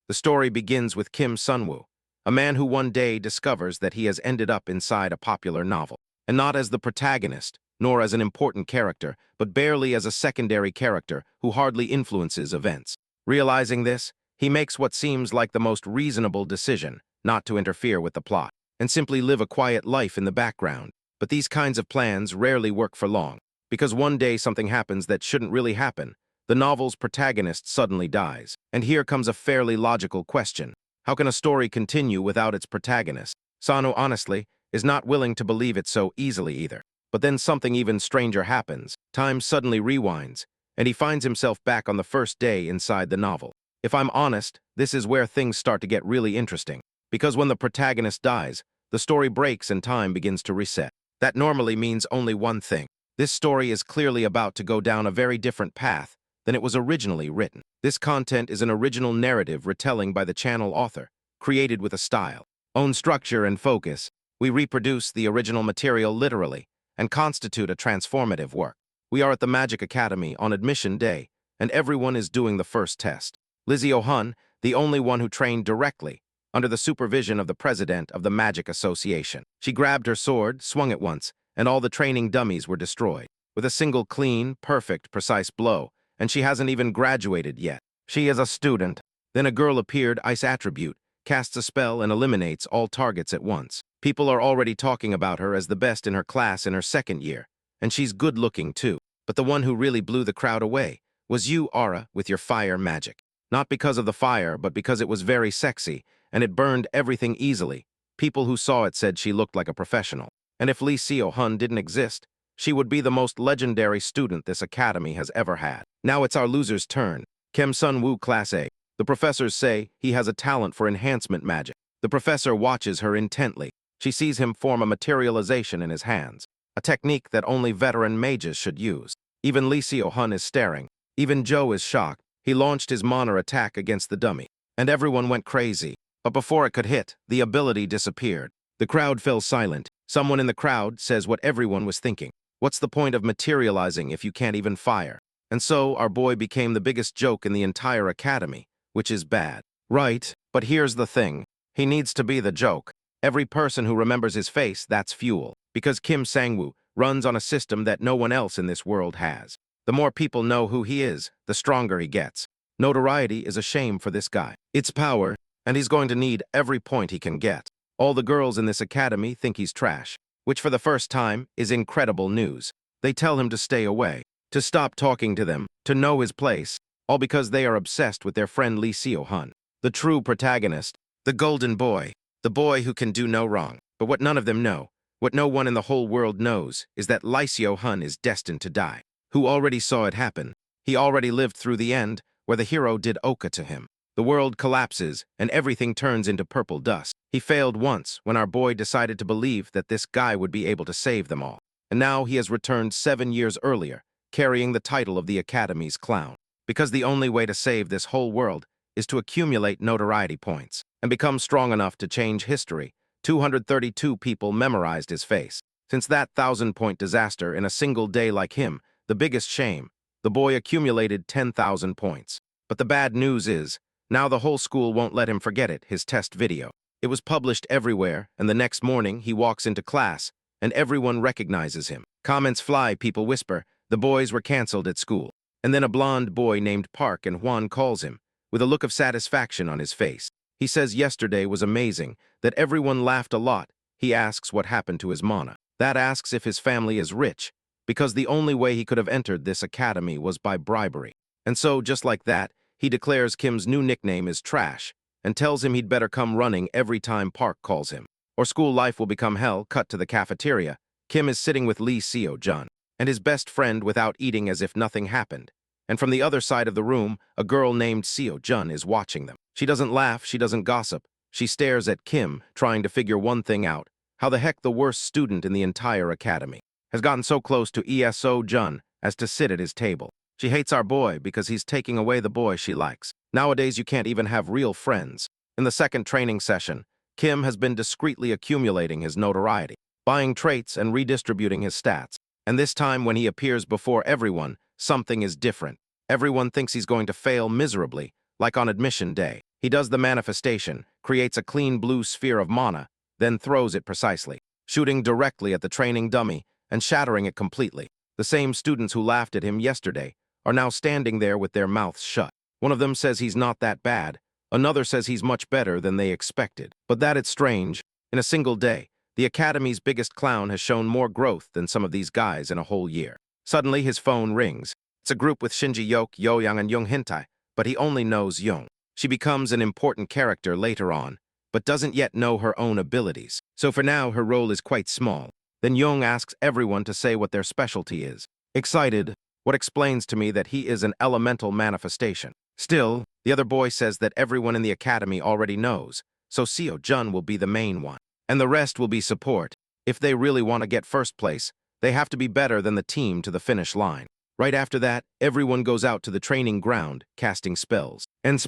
The story begins with Kim Sunwoo, a man who one day discovers that he has ended up inside a popular novel, and not as the protagonist, nor as an important character, but barely as a secondary character who hardly influences events. Realizing this, he makes what seems like the most reasonable decision, not to interfere with the plot, and simply live a quiet life in the background. But these kinds of plans rarely work for long, because one day something happens that shouldn't really happen. The novel's protagonist suddenly dies. And here comes a fairly logical question. How can a story continue without its protagonist? Sano, honestly, is not willing to believe it so easily either. But then something even stranger happens. Time suddenly rewinds, and he finds himself back on the first day inside the novel. If I'm honest, this is where things start to get really interesting. Because when the protagonist dies, the story breaks and time begins to reset. That normally means only one thing. This story is clearly about to go down a very different path than it was originally written. This content is an original narrative retelling by the channel author, created with a style, own structure and focus. We reproduce the original material literally and constitute a transformative work. We are at the Magic Academy on admission day, and everyone is doing the first test. Lizzie O'Hun, the only one who trained directly, under the supervision of the president of the Magic Association. She grabbed her sword, swung it once, and all the training dummies were destroyed, with a single clean, perfect, precise blow, and she hasn't even graduated yet. She is a student. Then a girl appeared, Ice Attribute, casts a spell and eliminates all targets at once. People are already talking about her as the best in her class in her second year, and she's good-looking too. But the one who really blew the crowd away was you, Aura, with your fire magic. Not because of the fire, but because it was very sexy, and it burned everything easily. People who saw it said she looked like a professional. And if Lee Seo-hun didn't exist, she would be the most legendary student this academy has ever had. Now it's our loser's turn. Kim Sun-woo, Class A. The professors say he has a talent for enhancement magic. The professor watches her intently. She sees him form a materialization in his hands, a technique that only veteran mages should use. Even Lee Seo-hun is staring. Even Joe is shocked. He launched his mana attack against the dummy, and everyone went crazy. But before it could hit, the ability disappeared. The crowd fell silent. Someone in the crowd says what everyone was thinking. What's the point of materializing if you can't even fire? And so our boy became the biggest joke in the entire academy, which is bad. Right, but here's the thing. He needs to be the joke. Every person who remembers his face, that's fuel. Because Kim Sang-woo runs on a system that no one else in this world has. The more people know who he is, the stronger he gets. Notoriety is a shame for this guy. It's power, and he's going to need every point he can get. All the girls in this academy think he's trash, which for the first time is incredible news. They tell him to stay away, to stop talking to them, to know his place, all because they are obsessed with their friend Lee Seo-hun, the true protagonist, the golden boy, the boy who can do no wrong. But what none of them know, what no one in the whole world knows, is that Lee Seo-hun is destined to die. Who already saw it happen? He already lived through the end, where the hero did oka to him. The world collapses, and everything turns into purple dust. He failed once when our boy decided to believe that this guy would be able to save them all. And now he has returned 7 years earlier, carrying the title of the Academy's clown. Because the only way to save this whole world is to accumulate notoriety points and become strong enough to change history. 232 people memorized his face. Since that 1,000-point disaster in a single day like him, the biggest shame, the boy accumulated 10,000 points. But the bad news is, now the whole school won't let him forget it, his test video. It was published everywhere, and the next morning he walks into class, and everyone recognizes him. Comments fly, people whisper, the boys were canceled at school. And then a blonde boy named Park and Hwan calls him, with a look of satisfaction on his face. He says yesterday was amazing, that everyone laughed a lot. He asks what happened to his mana. That asks if his family is rich, because the only way he could have entered this academy was by bribery. And so, just like that, he declares Kim's new nickname is Trash, and tells him he'd better come running every time Park calls him, or school life will become hell. Cut to the cafeteria. Kim is sitting with Lee Seo-jun, and his best friend without eating as if nothing happened. And from the other side of the room, a girl named Seo-jun is watching them. She doesn't laugh, she doesn't gossip. She stares at Kim, trying to figure one thing out. How the heck the worst student in the entire academy has gotten so close to ESO-jun as to sit at his table. She hates our boy because he's taking away the boy she likes. Nowadays, you can't even have real friends. In the second training session, Kim has been discreetly accumulating his notoriety, buying traits and redistributing his stats. And this time, when he appears before everyone, something is different. Everyone thinks he's going to fail miserably, like on admission day. He does the manifestation, creates a clean blue sphere of mana, then throws it precisely, shooting directly at the training dummy and shattering it completely. The same students who laughed at him yesterday are now standing there with their mouths shut. One of them says he's not that bad. Another says he's much better than they expected. But that it's strange. In a single day, the Academy's biggest clown has shown more growth than some of these guys in a whole year. Suddenly, his phone rings. It's a group with Shinji Yoke, Yoyoung, and Young Hintai, but he only knows Young. She becomes an important character later on, but doesn't yet know her own abilities. So for now, her role is quite small. Then Young asks everyone to say what their specialty is. Excited, what explains to me that he is an elemental manifestation. Still, the other boy says that everyone in the academy already knows, so Seo Jun will be the main one. And the rest will be support. If they really want to get first place, they have to be better than the team to the finish line. Right after that, everyone goes out to the training ground, casting spells. And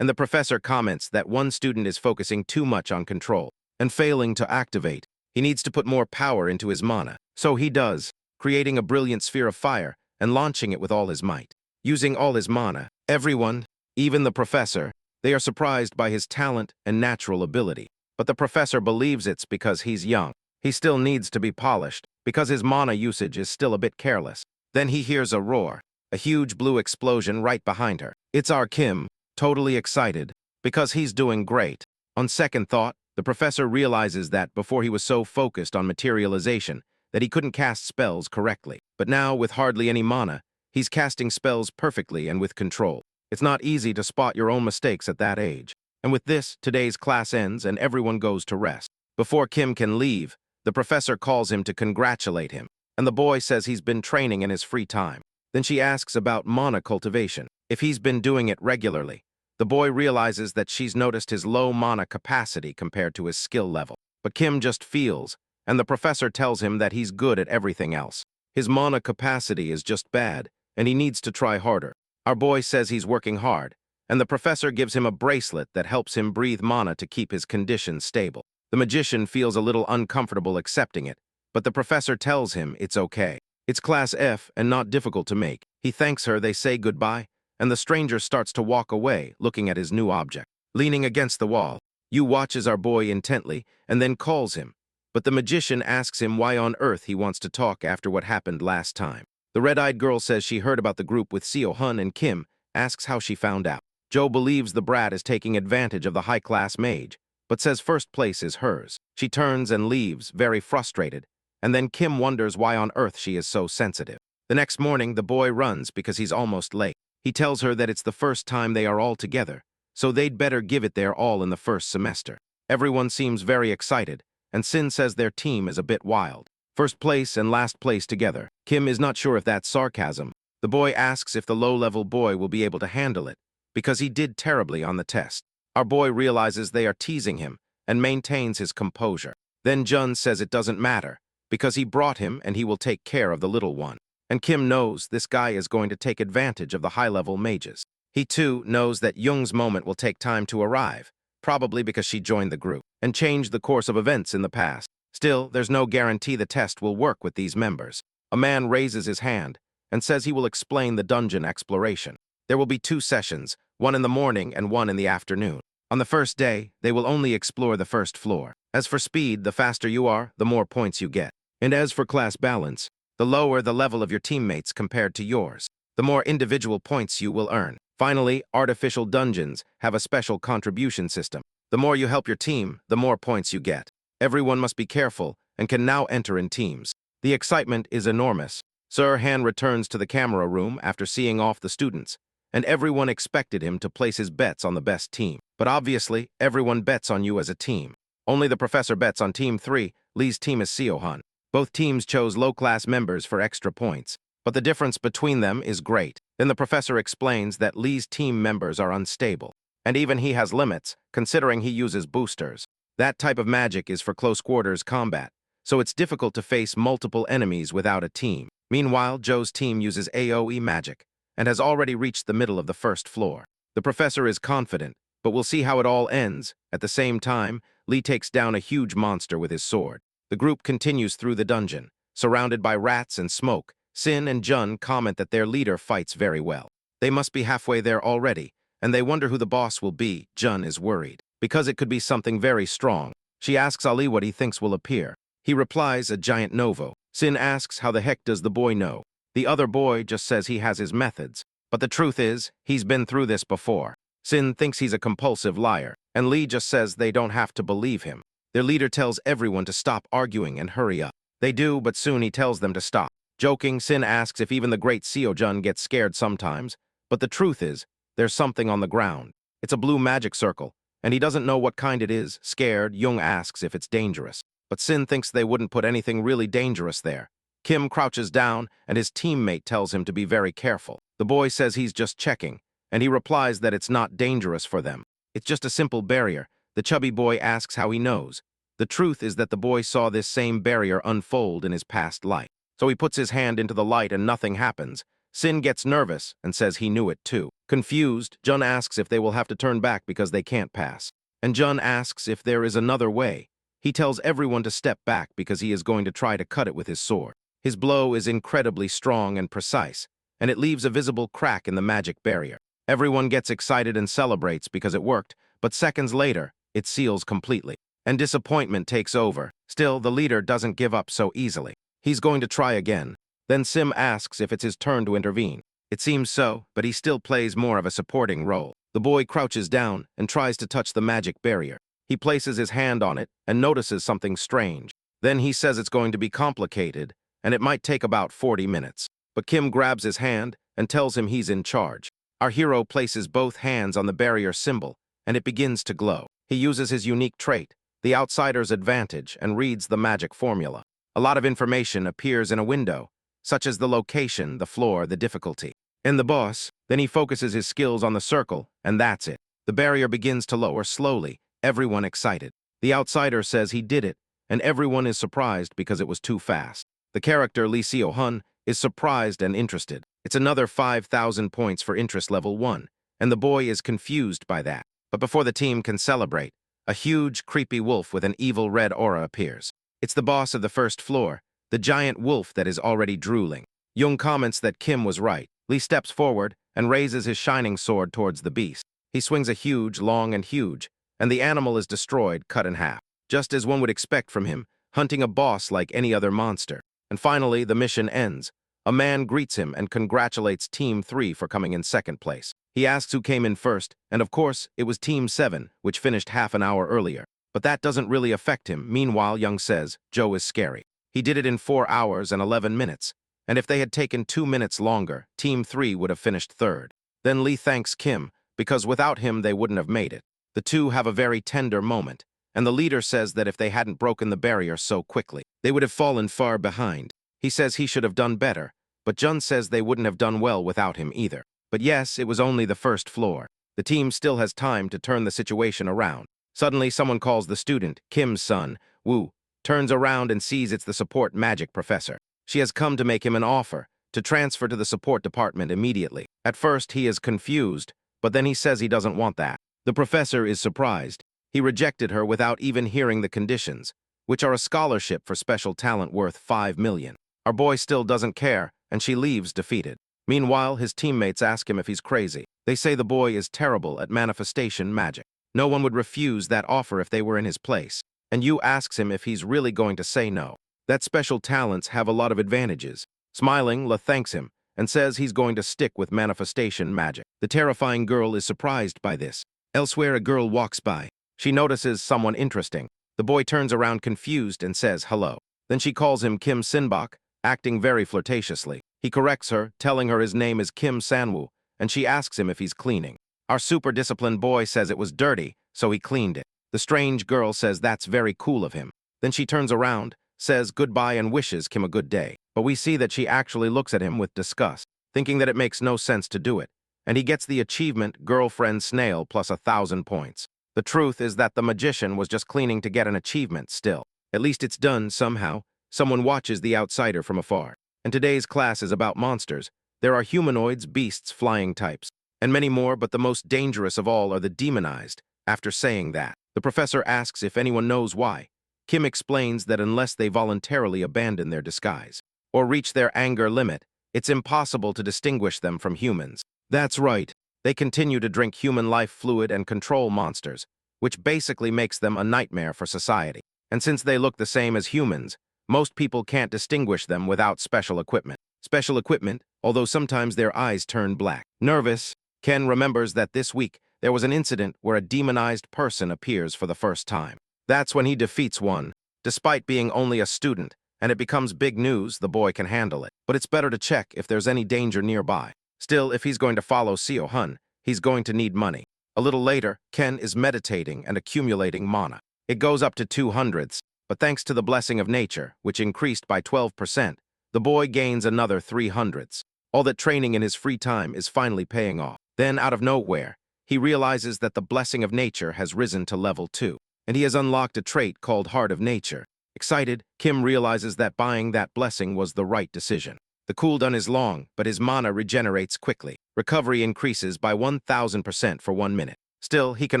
the professor comments that one student is focusing too much on control and failing to activate. He needs to put more power into his mana. So he does, creating a brilliant sphere of fire and launching it with all his might. Using all his mana, everyone, even the professor, they are surprised by his talent and natural ability. But the professor believes it's because he's young. He still needs to be polished, because his mana usage is still a bit careless. Then he hears a roar, a huge blue explosion right behind her. It's our Kim, totally excited, because he's doing great. On second thought, the professor realizes that before he was so focused on materialization that he couldn't cast spells correctly. But now, with hardly any mana, he's casting spells perfectly and with control. It's not easy to spot your own mistakes at that age. And with this, today's class ends and everyone goes to rest. Before Kim can leave, the professor calls him to congratulate him, and the boy says he's been training in his free time. Then she asks about mana cultivation, if he's been doing it regularly. The boy realizes that she's noticed his low mana capacity compared to his skill level. But Kim just feels, and the professor tells him that he's good at everything else. His mana capacity is just bad, and he needs to try harder. Our boy says he's working hard, and the professor gives him a bracelet that helps him breathe mana to keep his condition stable. The magician feels a little uncomfortable accepting it, but the professor tells him it's okay. It's class F and not difficult to make. He thanks her, they say goodbye, and the stranger starts to walk away, looking at his new object. Leaning against the wall, Yu watches our boy intently and then calls him, but the magician asks him why on earth he wants to talk after what happened last time. The red-eyed girl says she heard about the group with Seo Hun and Kim, asks how she found out. Joe believes the brat is taking advantage of the high-class mage, but says first place is hers. She turns and leaves, very frustrated, and then Kim wonders why on earth she is so sensitive. The next morning, the boy runs because he's almost late. He tells her that it's the first time they are all together, so they'd better give it their all in the first semester. Everyone seems very excited, and Sin says their team is a bit wild. First place and last place together. Kim is not sure if that's sarcasm. The boy asks if the low-level boy will be able to handle it, because he did terribly on the test. Our boy realizes they are teasing him and maintains his composure. Then Jun says it doesn't matter, because he brought him and he will take care of the little one. And Kim knows this guy is going to take advantage of the high-level mages. He too knows that Young's moment will take time to arrive, probably because she joined the group and changed the course of events in the past. Still, there's no guarantee the test will work with these members. A man raises his hand and says he will explain the dungeon exploration. There will be 2 sessions, one in the morning and one in the afternoon. On the first day, they will only explore the first floor. As for speed, the faster you are, the more points you get. And as for class balance, the lower the level of your teammates compared to yours, the more individual points you will earn. Finally, artificial dungeons have a special contribution system. The more you help your team, the more points you get. Everyone must be careful and can now enter in teams. The excitement is enormous. Sir Han returns to the camera room after seeing off the students, and everyone expected him to place his bets on the best team. But obviously, everyone bets on you as a team. Only the professor bets on Team 3, Lee's team is Seo Han. Both teams chose low-class members for extra points, but the difference between them is great. Then the professor explains that Lee's team members are unstable, and even he has limits, considering he uses boosters. That type of magic is for close-quarters combat, so it's difficult to face multiple enemies without a team. Meanwhile, Joe's team uses AoE magic, and has already reached the middle of the first floor. The professor is confident, but we'll see how it all ends. At the same time, Lee takes down a huge monster with his sword. The group continues through the dungeon. Surrounded by rats and smoke, Sin and Jun comment that their leader fights very well. They must be halfway there already, and they wonder who the boss will be. Jun is worried, because it could be something very strong. She asks Ali what he thinks will appear. He replies a giant novo. Sin asks how the heck does the boy know. The other boy just says he has his methods. But the truth is, he's been through this before. Sin thinks he's a compulsive liar, and Lee just says they don't have to believe him. Their leader tells everyone to stop arguing and hurry up. They do, but soon he tells them to stop. Joking, Sin asks if even the great Seo-jun gets scared sometimes, but the truth is, there's something on the ground. It's a blue magic circle, and he doesn't know what kind it is. Scared, Jung asks if it's dangerous, but Sin thinks they wouldn't put anything really dangerous there. Kim crouches down, and his teammate tells him to be very careful. The boy says he's just checking, and he replies that it's not dangerous for them. It's just a simple barrier. The chubby boy asks how he knows. The truth is that the boy saw this same barrier unfold in his past life. So he puts his hand into the light and nothing happens. Sin gets nervous and says he knew it too. Confused, Jun asks if they will have to turn back because they can't pass. And Jun asks if there is another way. He tells everyone to step back because he is going to try to cut it with his sword. His blow is incredibly strong and precise, and it leaves a visible crack in the magic barrier. Everyone gets excited and celebrates because it worked, but seconds later, it seals completely. And disappointment takes over. Still, the leader doesn't give up so easily. He's going to try again. Then Sim asks if it's his turn to intervene. It seems so, but he still plays more of a supporting role. The boy crouches down and tries to touch the magic barrier. He places his hand on it and notices something strange. Then he says it's going to be complicated, and it might take about 40 minutes. But Kim grabs his hand and tells him he's in charge. Our hero places both hands on the barrier symbol, and it begins to glow. He uses his unique trait, the outsider's advantage, and reads the magic formula. A lot of information appears in a window, such as the location, the floor, the difficulty. And the boss, then he focuses his skills on the circle, and that's it. The barrier begins to lower slowly, everyone excited. The outsider says he did it, and everyone is surprised because it was too fast. The character Lee Seo-hun is surprised and interested. It's another 5,000 points for interest level 1, and the boy is confused by that. But before the team can celebrate, a huge, creepy wolf with an evil red aura appears. It's the boss of the first floor, the giant wolf that is already drooling. Jung comments that Kim was right. Lee steps forward and raises his shining sword towards the beast. He swings a huge, long and huge, and the animal is destroyed, cut in half. Just as one would expect from him, hunting a boss like any other monster. And finally, the mission ends. A man greets him and congratulates Team 3 for coming in second place. He asks who came in first, and of course, it was Team 7, which finished half an hour earlier. But that doesn't really affect him. Meanwhile, Jung says, Joe is scary. He did it in 4 hours and 11 minutes, and if they had taken 2 minutes longer, Team 3 would have finished third. Then Lee thanks Kim, because without him they wouldn't have made it. The two have a very tender moment, and the leader says that if they hadn't broken the barrier so quickly, they would have fallen far behind. He says he should have done better, but Jun says they wouldn't have done well without him either. But yes, it was only the first floor. The team still has time to turn the situation around. Suddenly, someone calls the student, Kim's son, Woo, turns around and sees it's the support magic professor. She has come to make him an offer, to transfer to the support department immediately. At first, he is confused, but then he says he doesn't want that. The professor is surprised. He rejected her without even hearing the conditions, which are a scholarship for special talent worth 5 million. Our boy still doesn't care, and she leaves defeated. Meanwhile, his teammates ask him if he's crazy. They say the boy is terrible at manifestation magic. No one would refuse that offer if they were in his place. And Yu asks him if he's really going to say no. That special talents have a lot of advantages. Smiling, La thanks him and says he's going to stick with manifestation magic. The terrifying girl is surprised by this. Elsewhere, a girl walks by. She notices someone interesting. The boy turns around confused and says hello. Then she calls him Kim Sinbok, acting very flirtatiously. He corrects her, telling her his name is Kim Sanwoo, and she asks him if he's cleaning. Our super disciplined boy says it was dirty, so he cleaned it. The strange girl says that's very cool of him. Then she turns around, says goodbye and wishes Kim a good day. But we see that she actually looks at him with disgust, thinking that it makes no sense to do it. And he gets the achievement girlfriend snail plus 1,000 points. The truth is that the magician was just cleaning to get an achievement still. At least it's done somehow. Someone watches the outsider from afar. And today's class is about monsters. There are humanoids, beasts, flying types, and many more, but the most dangerous of all are the demonized. After saying that, the professor asks if anyone knows why. Kim explains that unless they voluntarily abandon their disguise or reach their anger limit, it's impossible to distinguish them from humans. That's right. They continue to drink human life fluid and control monsters, which basically makes them a nightmare for society. And since they look the same as humans, most people can't distinguish them without special equipment. Special equipment, although sometimes their eyes turn black. Nervous, Ken remembers that this week there was an incident where a demonized person appears for the first time. That's when he defeats one, despite being only a student, and it becomes big news. The boy can handle it. But it's better to check if there's any danger nearby. Still, if he's going to follow Seo Hun, he's going to need money. A little later, Ken is meditating and accumulating mana. It goes up to 200s, but thanks to the blessing of nature, which increased by 12%, the boy gains another 300s. All that training in his free time is finally paying off. Then, out of nowhere, he realizes that the blessing of nature has risen to level 2, and he has unlocked a trait called Heart of Nature. Excited, Kim realizes that buying that blessing was the right decision. The cooldown is long, but his mana regenerates quickly. Recovery increases by 1000% for 1 minute. Still, he can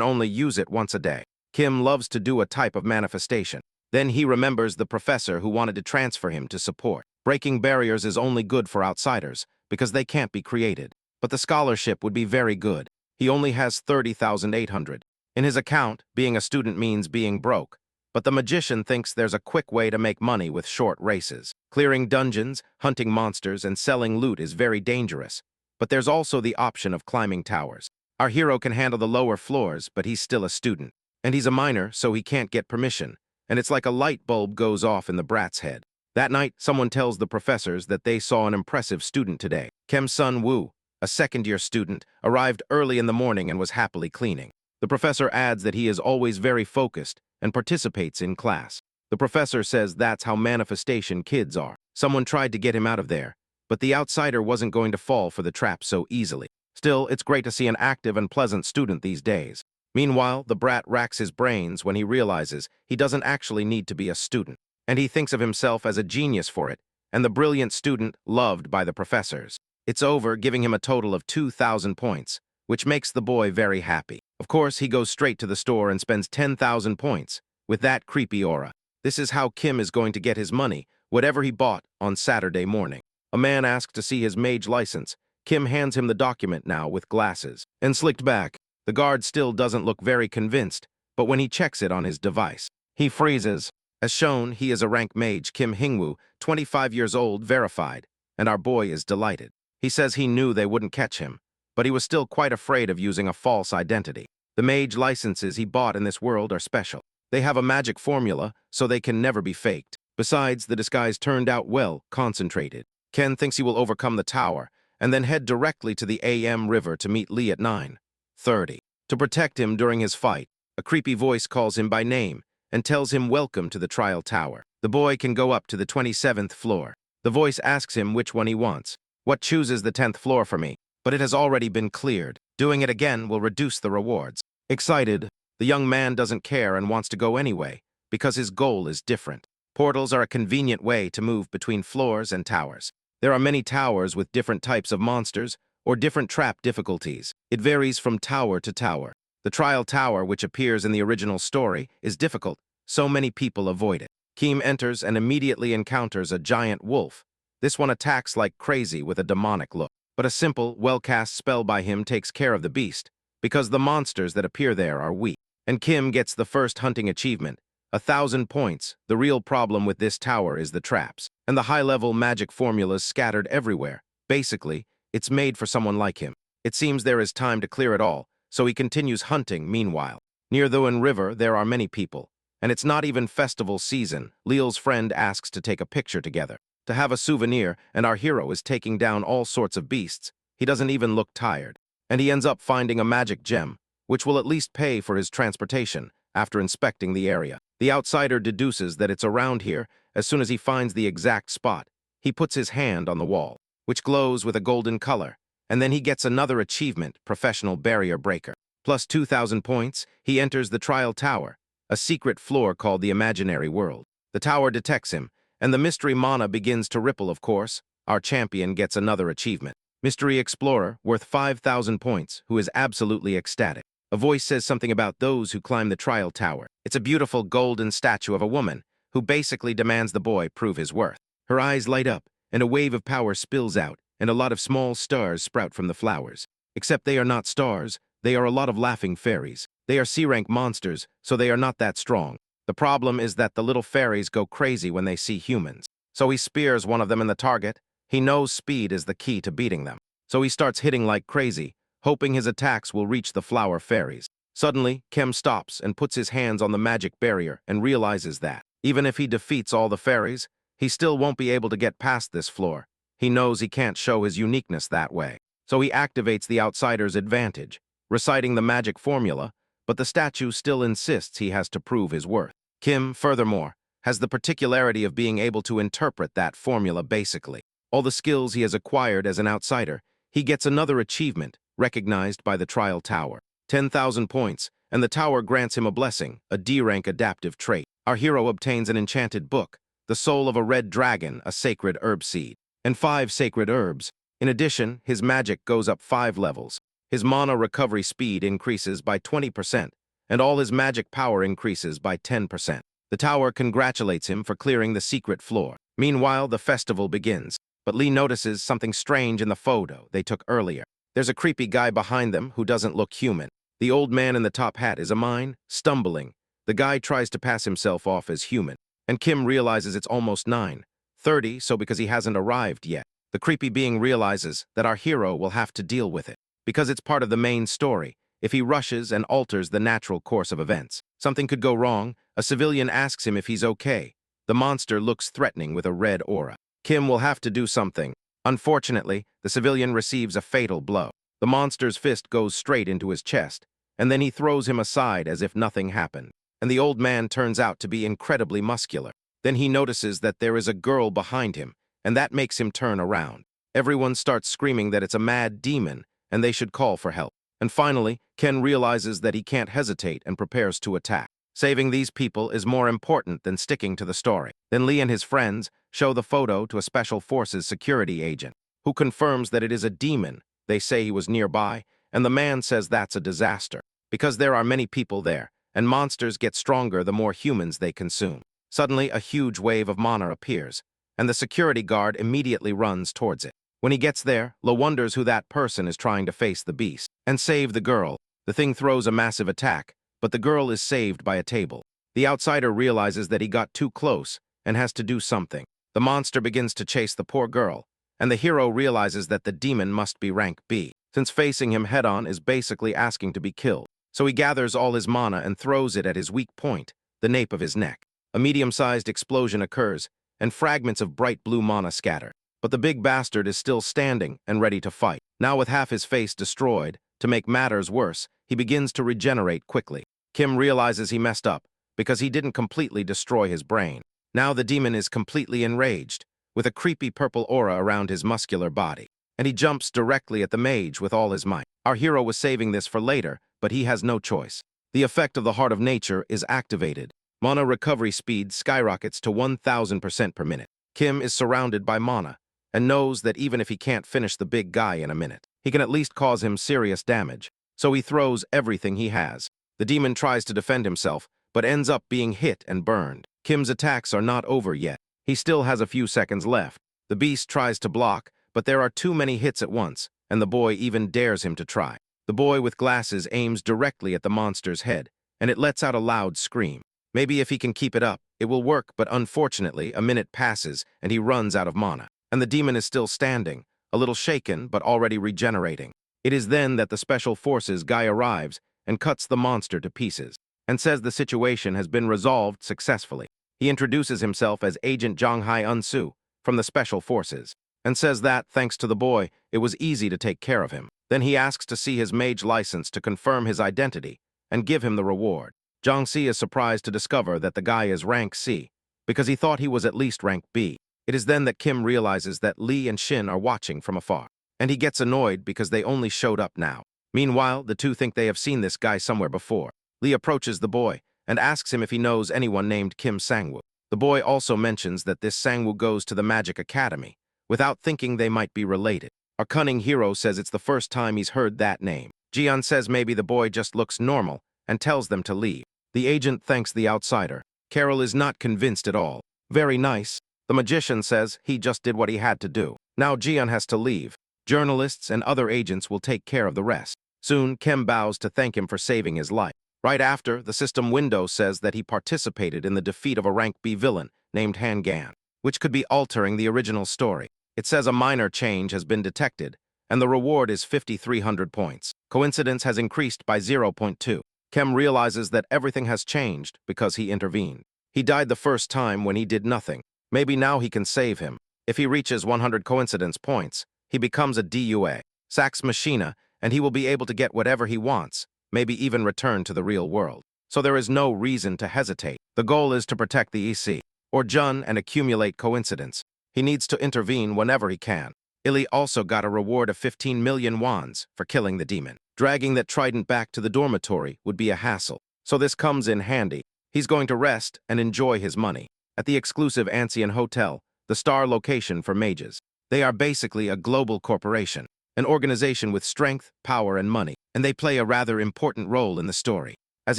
only use it once a day. Kim loves to do a type of manifestation. Then he remembers the professor who wanted to transfer him to support. Breaking barriers is only good for outsiders, because they can't be created. But the scholarship would be very good. He only has 30,800. In his account, being a student means being broke. But the magician thinks there's a quick way to make money with short races. Clearing dungeons, hunting monsters, and selling loot is very dangerous. But there's also the option of climbing towers. Our hero can handle the lower floors, but he's still a student. And he's a minor, so he can't get permission. And it's like a light bulb goes off in the brat's head. That night, someone tells the professors that they saw an impressive student today. Kim Sun-woo, a second-year student, arrived early in the morning and was happily cleaning. The professor adds that he is always very focused and participates in class. The professor says that's how manifestation kids are. Someone tried to get him out of there, but the outsider wasn't going to fall for the trap so easily. Still, it's great to see an active and pleasant student these days. Meanwhile, the brat racks his brains when he realizes he doesn't actually need to be a student, and he thinks of himself as a genius for it, and the brilliant student loved by the professors. It's over, giving him a total of 2,000 points, which makes the boy very happy. Of course, he goes straight to the store and spends 10,000 points, with that creepy aura. This is how Kim is going to get his money, whatever he bought, on Saturday morning. A man asks to see his mage license. Kim hands him the document now with glasses and slicked back. The guard still doesn't look very convinced, but when he checks it on his device, he freezes. As shown, he is a rank mage, Kim Hingwoo, 25 years old, verified, and our boy is delighted. He says he knew they wouldn't catch him, but he was still quite afraid of using a false identity. The mage licenses he bought in this world are special. They have a magic formula, so they can never be faked. Besides, the disguise turned out well, concentrated. Ken thinks he will overcome the tower, and then head directly to the AM River to meet Lee at 9:30. To protect him during his fight, a creepy voice calls him by name and tells him welcome to the trial tower. The boy can go up to the 27th floor. The voice asks him which one he wants. What chooses the 10th floor for me? But it has already been cleared. Doing it again will reduce the rewards. Excited, the young man doesn't care and wants to go anyway, because his goal is different. Portals are a convenient way to move between floors and towers. There are many towers with different types of monsters or different trap difficulties. It varies from tower to tower. The trial tower, which appears in the original story, is difficult, so many people avoid it. Kim enters and immediately encounters a giant wolf. This one attacks like crazy with a demonic look. But a simple, well-cast spell by him takes care of the beast, because the monsters that appear there are weak. And Kim gets the first hunting achievement, 1,000 points. The real problem with this tower is the traps, and the high-level magic formulas scattered everywhere. Basically, it's made for someone like him. It seems there is time to clear it all, so he continues hunting meanwhile. Near the River, there are many people, and it's not even festival season. Leal's friend asks to take a picture together, to have a souvenir, and our hero is taking down all sorts of beasts. He doesn't even look tired. And he ends up finding a magic gem, which will at least pay for his transportation after inspecting the area. The outsider deduces that it's around here as soon as he finds the exact spot. He puts his hand on the wall, which glows with a golden color, and then he gets another achievement, Professional Barrier Breaker. Plus 2,000 points, he enters the trial tower, a secret floor called the Imaginary World. The tower detects him, and the mystery mana begins to ripple, of course. Our champion gets another achievement. Mystery Explorer, worth 5,000 points, who is absolutely ecstatic. A voice says something about those who climb the trial tower. It's a beautiful golden statue of a woman, who basically demands the boy prove his worth. Her eyes light up, and a wave of power spills out, and a lot of small stars sprout from the flowers. Except they are not stars, they are a lot of laughing fairies. They are C-rank monsters, so they are not that strong. The problem is that the little fairies go crazy when they see humans. So he spears one of them in the target. He knows speed is the key to beating them. So he starts hitting like crazy, hoping his attacks will reach the flower fairies. Suddenly, Kim stops and puts his hands on the magic barrier and realizes that, even if he defeats all the fairies, he still won't be able to get past this floor. He knows he can't show his uniqueness that way. So he activates the outsider's advantage, reciting the magic formula, but the statue still insists he has to prove his worth. Kim, furthermore, has the particularity of being able to interpret that formula basically. All the skills he has acquired as an outsider, he gets another achievement, recognized by the trial tower. 10,000 points, and the tower grants him a blessing, a D-rank adaptive trait. Our hero obtains an enchanted book, the soul of a red dragon, a sacred herb seed, and 5 sacred herbs. In addition, his magic goes up 5 levels. His mana recovery speed increases by 20%, and all his magic power increases by 10%. The tower congratulates him for clearing the secret floor. Meanwhile, the festival begins, but Lee notices something strange in the photo they took earlier. There's a creepy guy behind them who doesn't look human. The old man in the top hat is a mime, stumbling. The guy tries to pass himself off as human, and Kim realizes it's almost 9:30, so because he hasn't arrived yet. The creepy being realizes that our hero will have to deal with it, because it's part of the main story. If he rushes and alters the natural course of events, something could go wrong. A civilian asks him if he's okay. The monster looks threatening with a red aura. Kim will have to do something. Unfortunately, the civilian receives a fatal blow. The monster's fist goes straight into his chest, and then he throws him aside as if nothing happened. And the old man turns out to be incredibly muscular. Then he notices that there is a girl behind him, and that makes him turn around. Everyone starts screaming that it's a mad demon, and they should call for help. And finally, Ken realizes that he can't hesitate and prepares to attack. Saving these people is more important than sticking to the story. Then Lee and his friends show the photo to a Special Forces security agent, who confirms that it is a demon. They say he was nearby, and the man says that's a disaster, because there are many people there, and monsters get stronger the more humans they consume. Suddenly, a huge wave of mana appears, and the security guard immediately runs towards it. When he gets there, Lo wonders who that person is trying to face the beast and save the girl. The thing throws a massive attack, but the girl is saved by a table. The outsider realizes that he got too close and has to do something. The monster begins to chase the poor girl, and the hero realizes that the demon must be rank B, since facing him head-on is basically asking to be killed. So he gathers all his mana and throws it at his weak point, the nape of his neck. A medium-sized explosion occurs, and fragments of bright blue mana scatter. But the big bastard is still standing and ready to fight. Now with half his face destroyed, to make matters worse, he begins to regenerate quickly. Kim realizes he messed up, because he didn't completely destroy his brain. Now the demon is completely enraged, with a creepy purple aura around his muscular body, and he jumps directly at the mage with all his might. Our hero was saving this for later, but he has no choice. The effect of the Heart of Nature is activated. Mana recovery speed skyrockets to 1000% per minute. Kim is surrounded by mana, and knows that even if he can't finish the big guy in a minute, he can at least cause him serious damage. So he throws everything he has. The demon tries to defend himself, but ends up being hit and burned. Kim's attacks are not over yet. He still has a few seconds left. The beast tries to block, but there are too many hits at once, and the boy even dares him to try. The boy with glasses aims directly at the monster's head, and it lets out a loud scream. Maybe if he can keep it up, it will work, but unfortunately, a minute passes, and he runs out of mana. And the demon is still standing, a little shaken, but already regenerating. It is then that the Special Forces guy arrives and cuts the monster to pieces, and says the situation has been resolved successfully. He introduces himself as Agent Zhonghai Unsu from the Special Forces, and says that, thanks to the boy, it was easy to take care of him. Then he asks to see his mage license to confirm his identity and give him the reward. Zhang Si is surprised to discover that the guy is rank C, because he thought he was at least rank B. It is then that Kim realizes that Lee and Shin are watching from afar, and he gets annoyed because they only showed up now. Meanwhile, the two think they have seen this guy somewhere before. Lee approaches the boy and asks him if he knows anyone named Kim Sangwoo. The boy also mentions that this Sangwoo goes to the Magic Academy, without thinking they might be related. Our cunning hero says it's the first time he's heard that name. Jian says maybe the boy just looks normal and tells them to leave. The agent thanks the outsider. Carol is not convinced at all. Very nice. The magician says he just did what he had to do. Now Jian has to leave. Journalists and other agents will take care of the rest. Soon, Kim bows to thank him for saving his life. Right after, the system window says that he participated in the defeat of a rank B villain named Han Gan, which could be altering the original story. It says a minor change has been detected, and the reward is 5,300 points. Coincidence has increased by 0.2. Kim realizes that everything has changed because he intervened. He died the first time when he did nothing. Maybe now he can save him. If he reaches 100 coincidence points, he becomes a DUA, Sax Machina, and he will be able to get whatever he wants, maybe even return to the real world. So there is no reason to hesitate. The goal is to protect the EC, or Jun, and accumulate coincidence. He needs to intervene whenever he can. Illy also got a reward of 15 million wands for killing the demon. Dragging that trident back to the dormitory would be a hassle, so this comes in handy. He's going to rest and enjoy his money at the exclusive Ancien Hotel, the star location for mages. They are basically a global corporation, an organization with strength, power, and money, and they play a rather important role in the story. As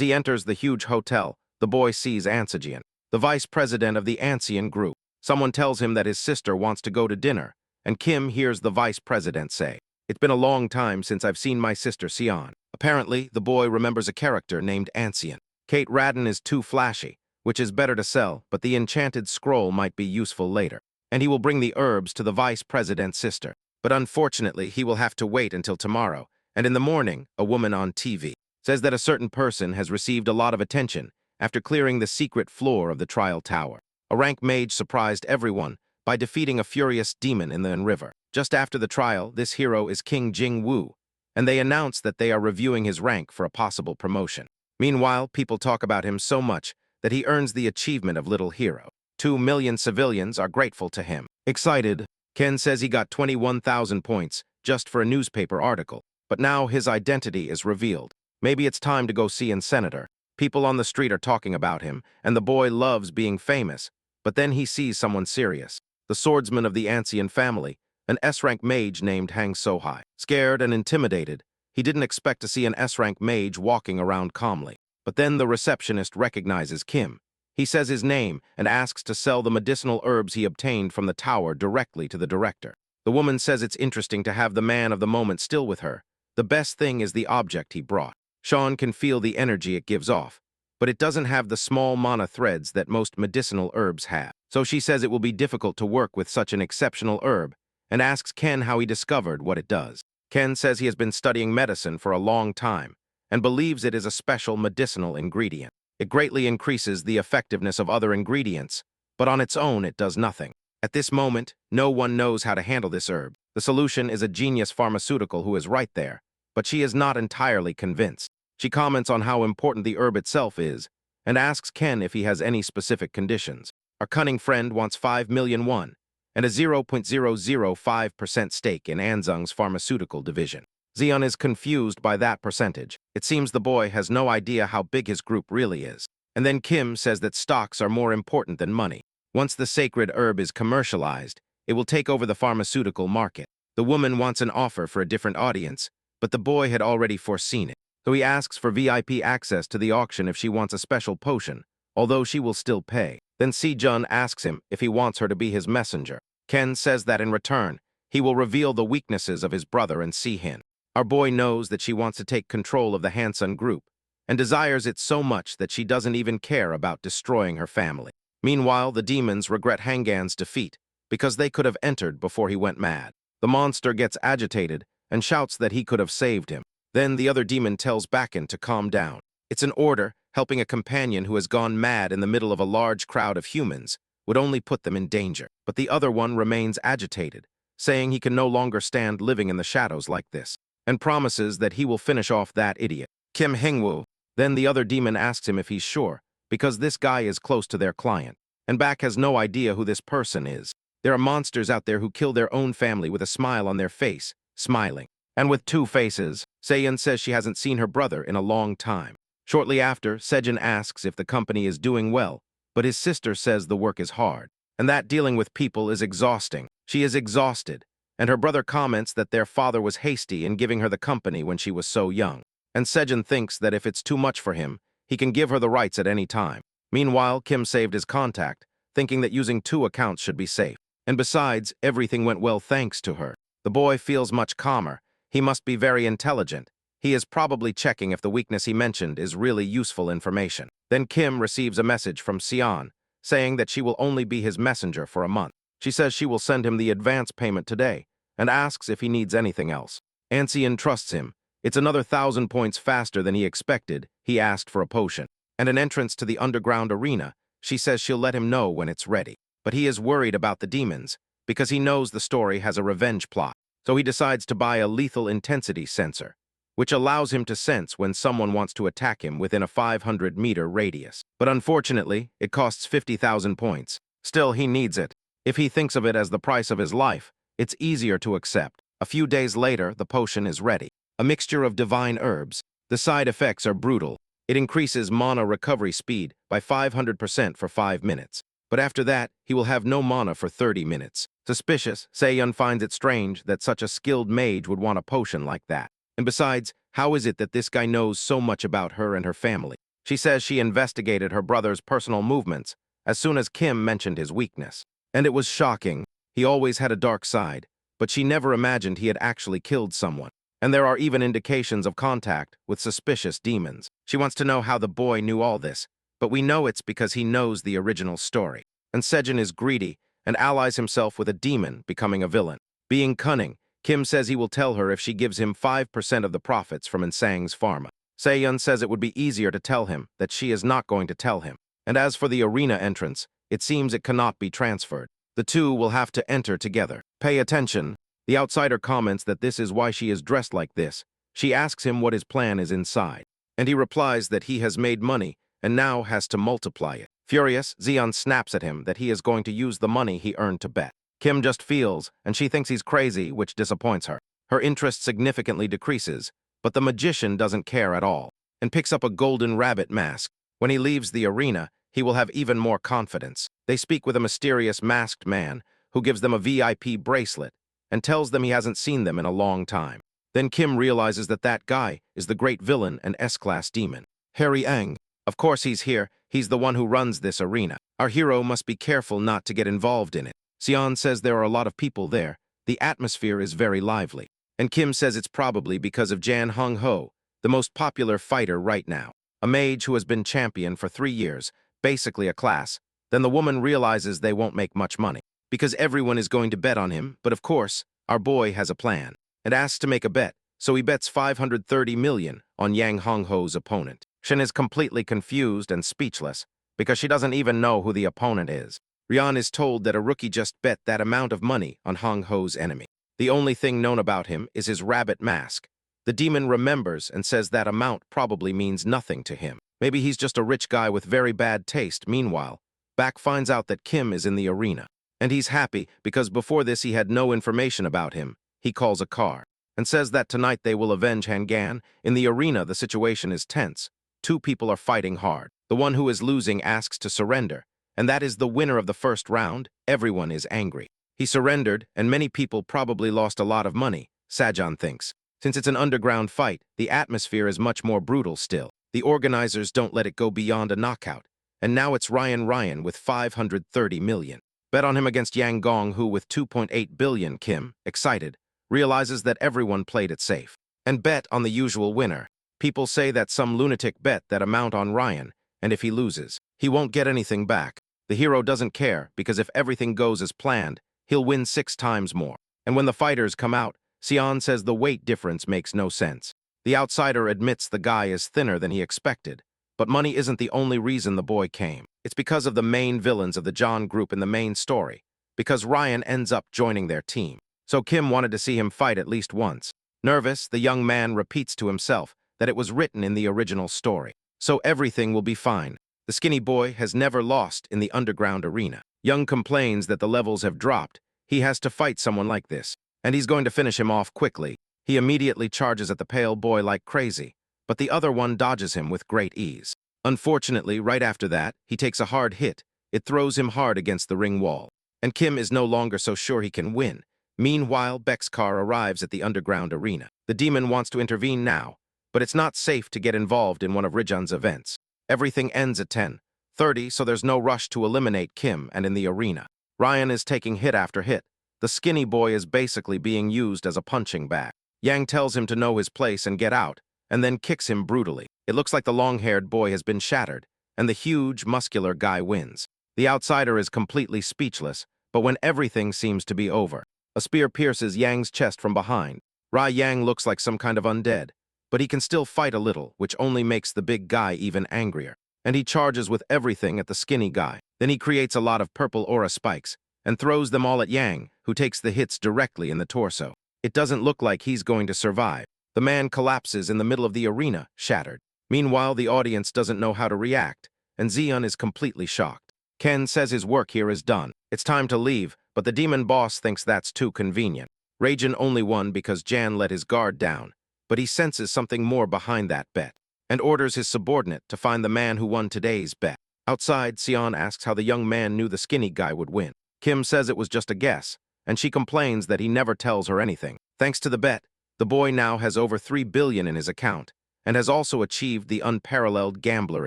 he enters the huge hotel, the boy sees Ansejian, the vice president of the Ancien group. Someone tells him that his sister wants to go to dinner, and Kim hears the vice president say, "It's been a long time since I've seen my sister Sion." Apparently, the boy remembers a character named Ancien. Kate Radden is too flashy, which is better to sell, but the enchanted scroll might be useful later. And he will bring the herbs to the vice president's sister. But unfortunately, he will have to wait until tomorrow. And in the morning, a woman on TV says that a certain person has received a lot of attention after clearing the secret floor of the trial tower. A rank mage surprised everyone by defeating a furious demon in the river. Just after the trial, this hero is King Jing Wu, and they announce that they are reviewing his rank for a possible promotion. Meanwhile, people talk about him so much that he earns the achievement of Little Hero. 2 million civilians are grateful to him. Excited, Ken says he got 21,000 points just for a newspaper article, but now his identity is revealed. Maybe it's time to go see an senator. People on the street are talking about him, and the boy loves being famous, but then he sees someone serious. The swordsman of the Ancien family, an S-rank mage named Hang Sohai. Scared and intimidated, he didn't expect to see an S-rank mage walking around calmly. But then the receptionist recognizes Kim. He says his name and asks to sell the medicinal herbs he obtained from the tower directly to the director. The woman says it's interesting to have the man of the moment still with her. The best thing is the object he brought. Sean can feel the energy it gives off, but it doesn't have the small mana threads that most medicinal herbs have. So she says it will be difficult to work with such an exceptional herb and asks Ken how he discovered what it does. Ken says he has been studying medicine for a long time and believes it is a special medicinal ingredient. It greatly increases the effectiveness of other ingredients, but on its own it does nothing. At this moment, no one knows how to handle this herb. The solution is a genius pharmaceutical who is right there, but she is not entirely convinced. She comments on how important the herb itself is and asks Ken if he has any specific conditions. Our cunning friend wants 5 million won and a 0.005% stake in Anzung's pharmaceutical division. Xion is confused by that percentage. It seems the boy has no idea how big his group really is. And then Kim says that stocks are more important than money. Once the sacred herb is commercialized, it will take over the pharmaceutical market. The woman wants an offer for a different audience, but the boy had already foreseen it. So he asks for VIP access to the auction if she wants a special potion, although she will still pay. Then Si-jun asks him if he wants her to be his messenger. Ken says that in return, he will reveal the weaknesses of his brother and Si-hin. Our boy knows that she wants to take control of the Hansun group and desires it so much that she doesn't even care about destroying her family. Meanwhile, the demons regret Hangan's defeat because they could have entered before he went mad. The monster gets agitated and shouts that he could have saved him. Then the other demon tells Bakken to calm down. It's an order. Helping a companion who has gone mad in the middle of a large crowd of humans would only put them in danger. But the other one remains agitated, saying he can no longer stand living in the shadows like this, and promises that he will finish off that idiot, Kim Hingwoo. Then the other demon asks him if he's sure, because this guy is close to their client, and Bak has no idea who this person is. There are monsters out there who kill their own family with a smile on their face, smiling, and with two faces. Seiyan says she hasn't seen her brother in a long time. Shortly after, Sejin asks if the company is doing well, but his sister says the work is hard, and that dealing with people is exhausting. She is exhausted, and her brother comments that their father was hasty in giving her the company when she was so young. And Sejin thinks that if it's too much for him, he can give her the rights at any time. Meanwhile, Kim saved his contact, thinking that using 2 accounts should be safe. And besides, everything went well thanks to her. The boy feels much calmer. He must be very intelligent. He is probably checking if the weakness he mentioned is really useful information. Then Kim receives a message from Sion, saying that she will only be his messenger for a month. She says she will send him the advance payment today, and asks if he needs anything else. Ancien trusts him. It's another 1,000 points faster than he expected. He asked for a potion. And an entrance to the underground arena. She says she'll let him know when it's ready. But he is worried about the demons, because he knows the story has a revenge plot. So he decides to buy a lethal intensity sensor, which allows him to sense when someone wants to attack him within a 500-meter radius. But unfortunately, it costs 50,000 points. Still, he needs it. If he thinks of it as the price of his life, it's easier to accept. A few days later, the potion is ready. A mixture of divine herbs. The side effects are brutal. It increases mana recovery speed by 500% for 5 minutes. But after that, he will have no mana for 30 minutes. Suspicious, Se-yun finds it strange that such a skilled mage would want a potion like that. And besides, how is it that this guy knows so much about her and her family? She says she investigated her brother's personal movements as soon as Kim mentioned his weakness. And it was shocking. He always had a dark side, but she never imagined he had actually killed someone. And there are even indications of contact with suspicious demons. She wants to know how the boy knew all this, but we know it's because he knows the original story. And Sejin is greedy and allies himself with a demon, becoming a villain. Being cunning, Kim says he will tell her if she gives him 5% of the profits from Insang's pharma. Se-yun says it would be easier to tell him that she is not going to tell him. And as for the arena entrance, it seems it cannot be transferred. The two will have to enter together. Pay attention. The outsider comments that this is why she is dressed like this. She asks him what his plan is inside. And he replies that he has made money and now has to multiply it. Furious, Xion snaps at him that he is going to use the money he earned to bet. Kim just feels, and she thinks he's crazy, which disappoints her. Her interest significantly decreases, but the magician doesn't care at all, and picks up a golden rabbit mask. When he leaves the arena, he will have even more confidence. They speak with a mysterious masked man, who gives them a VIP bracelet, and tells them he hasn't seen them in a long time. Then Kim realizes that that guy is the great villain and S-class demon. Harry Ang. Of course he's here. He's the one who runs this arena. Our hero must be careful not to get involved in it. Sion says there are a lot of people there. The atmosphere is very lively. And Kim says it's probably because of Jan Hong Ho, the most popular fighter right now. A mage who has been champion for 3 years, basically a class. Then the woman realizes they won't make much money, because everyone is going to bet on him, but of course, our boy has a plan, and asks to make a bet, so he bets 530 million on Yang Hongho's opponent. Shin is completely confused and speechless, because she doesn't even know who the opponent is. Ryan is told that a rookie just bet that amount of money on Hongho's enemy. The only thing known about him is his rabbit mask. The demon remembers and says that amount probably means nothing to him. Maybe he's just a rich guy with very bad taste. Meanwhile, Bak finds out that Kim is in the arena. And he's happy because before this he had no information about him. He calls a car and says that tonight they will avenge Hangan. In the arena, the situation is tense. 2 people are fighting hard. The one who is losing asks to surrender, and that is the winner of the first round. Everyone is angry. He surrendered, and many people probably lost a lot of money, Sajan thinks. Since it's an underground fight, the atmosphere is much more brutal still. The organizers don't let it go beyond a knockout, and now it's Ryan with 530 million. Bet on him against Yang Gong, who with 2.8 billion. Kim, excited, realizes that everyone played it safe. And bet on the usual winner. People say that some lunatic bet that amount on Ryan, and if he loses, he won't get anything back. The hero doesn't care, because if everything goes as planned, he'll win 6 times more. And when the fighters come out, Sion says the weight difference makes no sense. The outsider admits the guy is thinner than he expected, but money isn't the only reason the boy came. It's because of the main villains of the John group in the main story, because Ryan ends up joining their team. So Kim wanted to see him fight at least once. Nervous, the young man repeats to himself that it was written in the original story. So everything will be fine. The skinny boy has never lost in the underground arena. Young complains that the levels have dropped. He has to fight someone like this, and he's going to finish him off quickly. He immediately charges at the pale boy like crazy, but the other one dodges him with great ease. Unfortunately, right after that, he takes a hard hit. It throws him hard against the ring wall, and Kim is no longer so sure he can win. Meanwhile, Beck's car arrives at the underground arena. The demon wants to intervene now, but it's not safe to get involved in one of Rijan's events. Everything ends at 10:30, so there's no rush to eliminate Kim and in the arena. Ryan is taking hit after hit, The skinny boy is basically being used as a punching bag. Yang tells him to know his place and get out, and then kicks him brutally. It looks like the long-haired boy has been shattered, and the huge, muscular guy wins. The outsider is completely speechless, but when everything seems to be over, a spear pierces Yang's chest from behind. Yang looks like some kind of undead, but he can still fight a little, which only makes the big guy even angrier. And he charges with everything at the skinny guy. Then he creates a lot of purple aura spikes and throws them all at Yang, who takes the hits directly in the torso. It doesn't look like he's going to survive. The man collapses in the middle of the arena, shattered. Meanwhile, the audience doesn't know how to react, and Zeon is completely shocked. Ken says his work here is done. It's time to leave, but the demon boss thinks that's too convenient. Raijin only won because Jan let his guard down, but he senses something more behind that bet, and orders his subordinate to find the man who won today's bet. Outside, Sion asks how the young man knew the skinny guy would win. Kim says it was just a guess, and she complains that he never tells her anything. Thanks to the bet, the boy now has over 3 billion in his account, and has also achieved the unparalleled gambler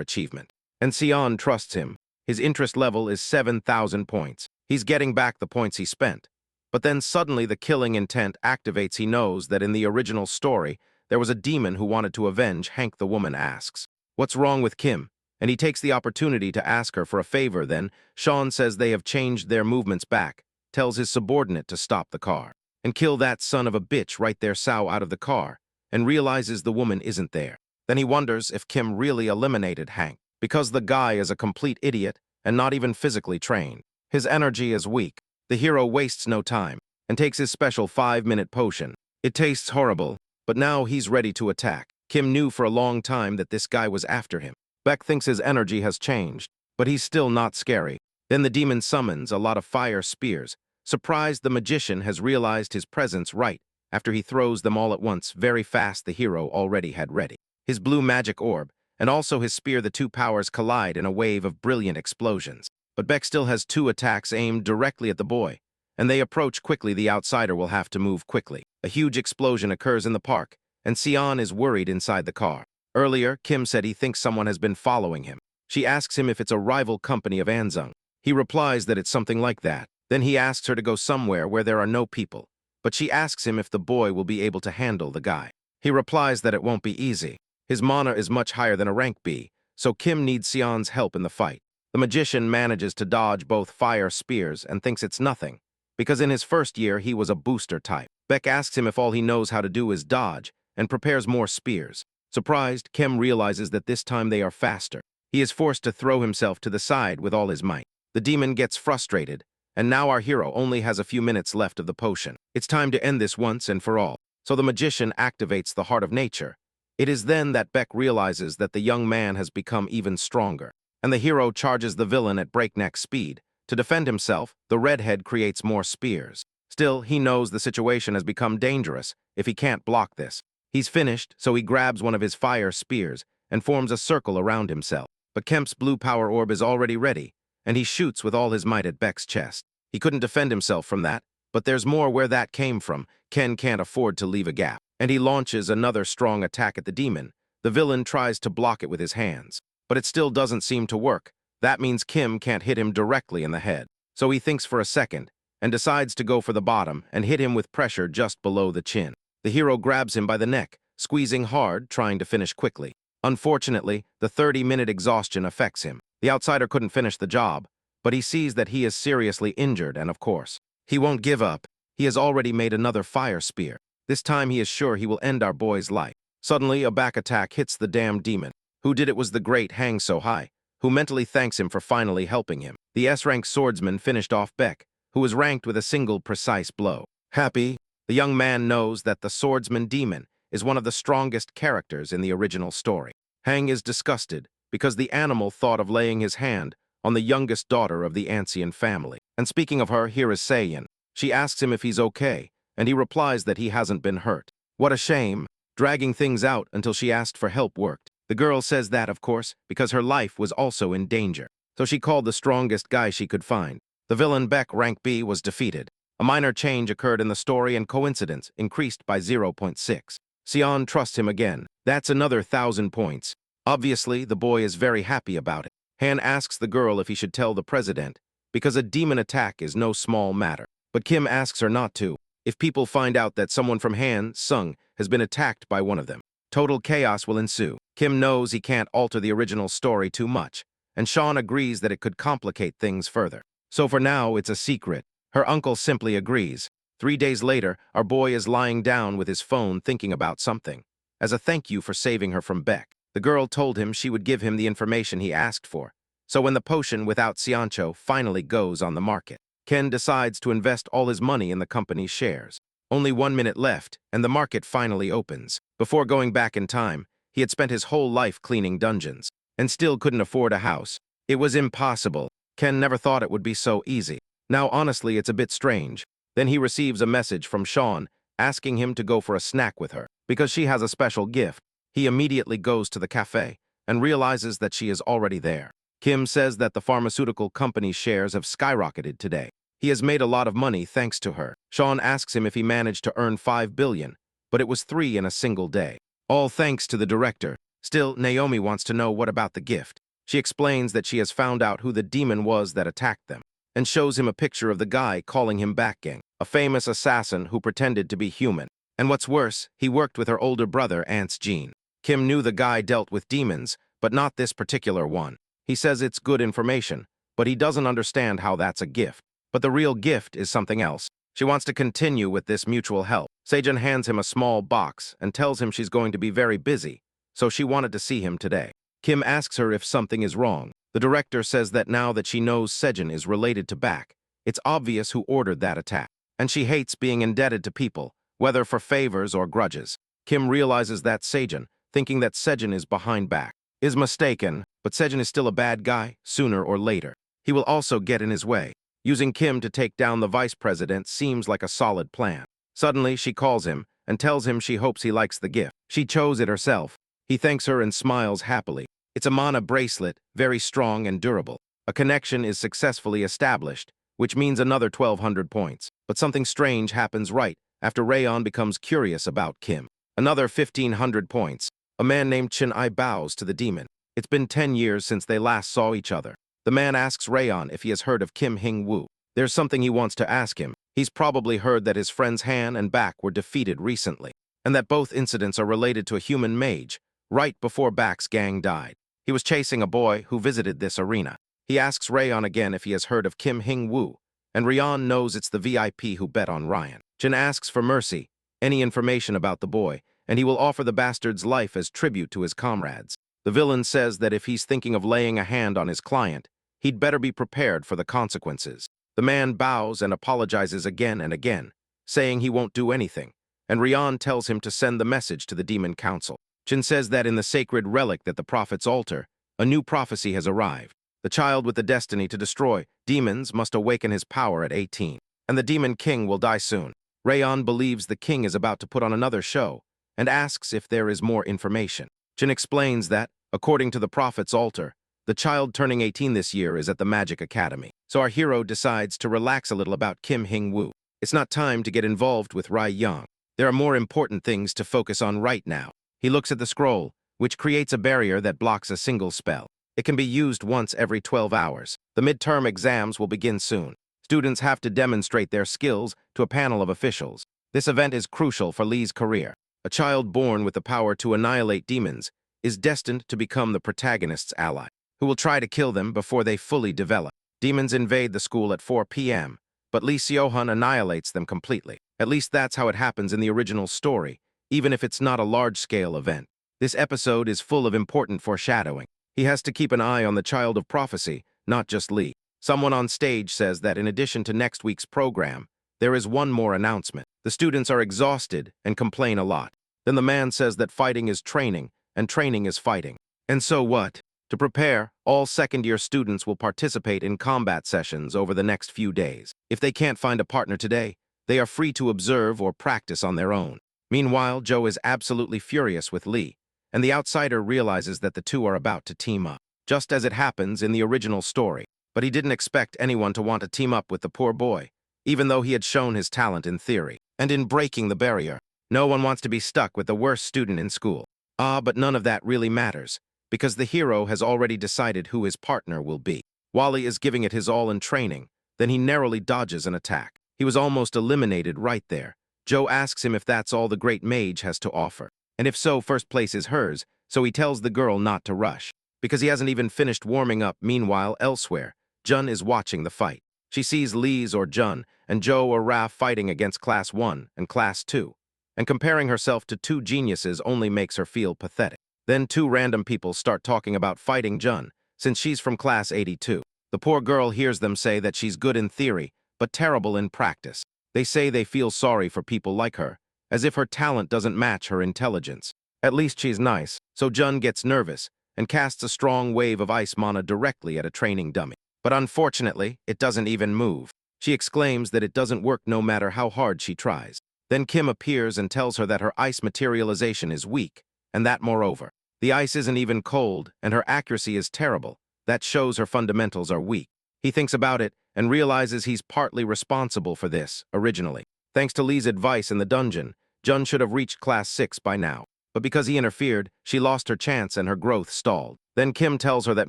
achievement. And Sion trusts him. His interest level is 7,000 points. He's getting back the points he spent. But then suddenly the killing intent activates. He knows that in the original story, there was a demon who wanted to avenge Hank. The woman asks, "What's wrong with Kim?" And he takes the opportunity to ask her for a favor. Then Sean says they have changed their movements back, tells his subordinate to stop the car, and kill that son of a bitch right there Sao out of the car, and realizes the woman isn't there. Then he wonders if Kim really eliminated Hank, because the guy is a complete idiot and not even physically trained. His energy is weak. The hero wastes no time and takes his special 5-minute potion. It tastes horrible, but now he's ready to attack. Kim knew for a long time that this guy was after him. Beck thinks his energy has changed, but he's still not scary. Then the demon summons a lot of fire spears. Surprised, the magician has realized his presence right after he throws them all at once very fast. The hero already had ready his blue magic orb, and also his spear. The two powers collide in a wave of brilliant explosions. But Beck still has 2 attacks aimed directly at the boy, and they approach quickly. The outsider will have to move quickly. A huge explosion occurs in the park, and Sion is worried inside the car. Earlier, Kim said he thinks someone has been following him. She asks him if it's a rival company of Anzung. He replies that it's something like that. Then he asks her to go somewhere where there are no people, but she asks him if the boy will be able to handle the guy. He replies that it won't be easy. His mana is much higher than a rank B, so Kim needs Sion's help in the fight. The magician manages to dodge both fire spears and thinks it's nothing, because in his first year he was a booster type. Beck asks him if all he knows how to do is dodge, and prepares more spears. Surprised, Kim realizes that this time they are faster. He is forced to throw himself to the side with all his might. The demon gets frustrated, and now our hero only has a few minutes left of the potion. It's time to end this once and for all. So the magician activates the heart of nature. It is then that Beck realizes that the young man has become even stronger, and the hero charges the villain at breakneck speed. To defend himself, the redhead creates more spears. Still, he knows the situation has become dangerous if he can't block this. He's finished, so he grabs one of his fire spears and forms a circle around himself. But Kemp's blue power orb is already ready, and he shoots with all his might at Beck's chest. He couldn't defend himself from that, but there's more where that came from. Ken can't afford to leave a gap, and he launches another strong attack at the demon. The villain tries to block it with his hands, but it still doesn't seem to work. That means Kim can't hit him directly in the head. So he thinks for a second, and decides to go for the bottom and hit him with pressure just below the chin. The hero grabs him by the neck, squeezing hard, trying to finish quickly. Unfortunately, the 30-minute exhaustion affects him. The outsider couldn't finish the job, but he sees that he is seriously injured, and of course, he won't give up. He has already made another fire spear. This time he is sure he will end our boy's life. Suddenly, a back attack hits the damned demon. Who did it was the great Hang So High, who mentally thanks him for finally helping him. The S-rank swordsman finished off Beck, who was ranked with a single precise blow. Happy, the young man knows that the swordsman demon is one of the strongest characters in the original story. Hang is disgusted because the animal thought of laying his hand on the youngest daughter of the Ancien family. And speaking of her, here is Seiyan. She asks him if he's okay, and he replies that he hasn't been hurt. What a shame. Dragging things out until she asked for help worked. The girl says that, of course, because her life was also in danger. So she called the strongest guy she could find. The villain Beck, rank B, was defeated. A minor change occurred in the story, and coincidence increased by 0.6. Sion trusts him again. That's another 1,000 points. Obviously, the boy is very happy about it. Han asks the girl if he should tell the president, because a demon attack is no small matter. but Kim asks her not to. If people find out that someone from Han Sung has been attacked by one of them, total chaos will ensue. Kim knows he can't alter the original story too much, and Sean agrees that it could complicate things further. So for now, it's a secret. Her uncle simply agrees. 3 days later, our boy is lying down with his phone thinking about something. As a thank you for saving her from Beck, the girl told him she would give him the information he asked for. So when the potion without Ciancho finally goes on the market, Ken decides to invest all his money in the company's shares. Only 1 minute left, and the market finally opens. Before going back in time, he had spent his whole life cleaning dungeons, and still couldn't afford a house. It was impossible. Ken never thought it would be so easy. Now honestly, it's a bit strange. Then he receives a message from Sean, asking him to go for a snack with her, because she has a special gift. He immediately goes to the cafe, and realizes that she is already there. Kim says that the pharmaceutical company's shares have skyrocketed today. He has made a lot of money thanks to her. Sean asks him if he managed to earn 5 billion, but it was 3 in a single day. All thanks to the director. Still, Naomi wants to know what about the gift. She explains that she has found out who the demon was that attacked them, and shows him a picture of the guy calling him Backgang, a famous assassin who pretended to be human. And what's worse, he worked with her older brother, Aunt's Jean. Kim knew the guy dealt with demons, but not this particular one. He says it's good information, but he doesn't understand how that's a gift. But the real gift is something else. She wants to continue with this mutual help. Sejun hands him a small box and tells him she's going to be very busy, so she wanted to see him today. Kim asks her if something is wrong. The director says that now that she knows Sejun is related to Baek, it's obvious who ordered that attack, and she hates being indebted to people, whether for favors or grudges. Kim realizes that Sejun, thinking that Sejun is behind Baek, is mistaken, but Sejun is still a bad guy, sooner or later. He will also get in his way. Using Kim to take down the vice president seems like a solid plan. Suddenly, she calls him and tells him she hopes he likes the gift. She chose it herself. He thanks her and smiles happily. It's a mana bracelet, very strong and durable. A connection is successfully established, which means another 1,200 points. But something strange happens right after Rayon becomes curious about Kim. Another 1,500 points. A man named Chin Ai bows to the demon. It's been 10 years since they last saw each other. The man asks Rayon if he has heard of Kim Hing-woo. There's something he wants to ask him. He's probably heard that his friends Han and Baek were defeated recently, and that both incidents are related to a human mage, right before Baek's gang died. He was chasing a boy who visited this arena. He asks Rayon again if he has heard of Kim Hing-woo, and Rayon knows it's the VIP who bet on Ryan. Jin asks for mercy, any information about the boy, and he will offer the bastard's life as tribute to his comrades. The villain says that if he's thinking of laying a hand on his client, he'd better be prepared for the consequences. The man bows and apologizes again and again, saying he won't do anything, and Rian tells him to send the message to the Demon Council. Jin says that in the sacred relic at the Prophet's altar, a new prophecy has arrived. The child with the destiny to destroy demons must awaken his power at 18, and the Demon King will die soon. Rayon believes the king is about to put on another show, and asks if there is more information. Jin explains that, according to the Prophet's altar, the child turning 18 this year is at the Magic Academy. So our hero decides to relax a little about Kim Hing-woo. It's not time to get involved with Rai Yang. There are more important things to focus on right now. He looks at the scroll, which creates a barrier that blocks a single spell. It can be used once every 12 hours. The midterm exams will begin soon. Students have to demonstrate their skills to a panel of officials. This event is crucial for Lee's career. A child born with the power to annihilate demons is destined to become the protagonist's ally, who will try to kill them before they fully develop. Demons invade the school at 4 p.m., but Lee Seo-hun annihilates them completely. At least that's how it happens in the original story, even if it's not a large-scale event. This episode is full of important foreshadowing. He has to keep an eye on the child of prophecy, not just Lee. Someone on stage says that in addition to next week's program, there is one more announcement. The students are exhausted and complain a lot. Then the man says that fighting is training, and training is fighting. And so what? To prepare, all second-year students will participate in combat sessions over the next few days. If they can't find a partner today, they are free to observe or practice on their own. Meanwhile, Joe is absolutely furious with Lee, and the outsider realizes that the two are about to team up, just as it happens in the original story. But he didn't expect anyone to want to team up with the poor boy, even though he had shown his talent in theory and in breaking the barrier. No one wants to be stuck with the worst student in school. But none of that really matters, because the hero has already decided who his partner will be. Wally is giving it his all in training, then he narrowly dodges an attack. He was almost eliminated right there. Joe asks him if that's all the great mage has to offer. And if so, first place is hers, so he tells the girl not to rush. Because he hasn't even finished warming up. Meanwhile, elsewhere, Jun is watching the fight. She sees Lee's or Jun and Joe or Raf fighting against Class 1 and Class 2. And comparing herself to two geniuses only makes her feel pathetic. Then two random people start talking about fighting Jun, since she's from Class 82. The poor girl hears them say that she's good in theory, but terrible in practice. They say they feel sorry for people like her, as if her talent doesn't match her intelligence. At least she's nice, so Jun gets nervous and casts a strong wave of ice mana directly at a training dummy. But unfortunately, it doesn't even move. She exclaims that it doesn't work no matter how hard she tries. Then Kim appears and tells her that her ice materialization is weak, and that moreover, the ice isn't even cold and her accuracy is terrible. That shows her fundamentals are weak. He thinks about it and realizes he's partly responsible for this, originally. Thanks to Lee's advice in the dungeon, Jun should have reached Class 6 by now. But because he interfered, she lost her chance and her growth stalled. Then Kim tells her that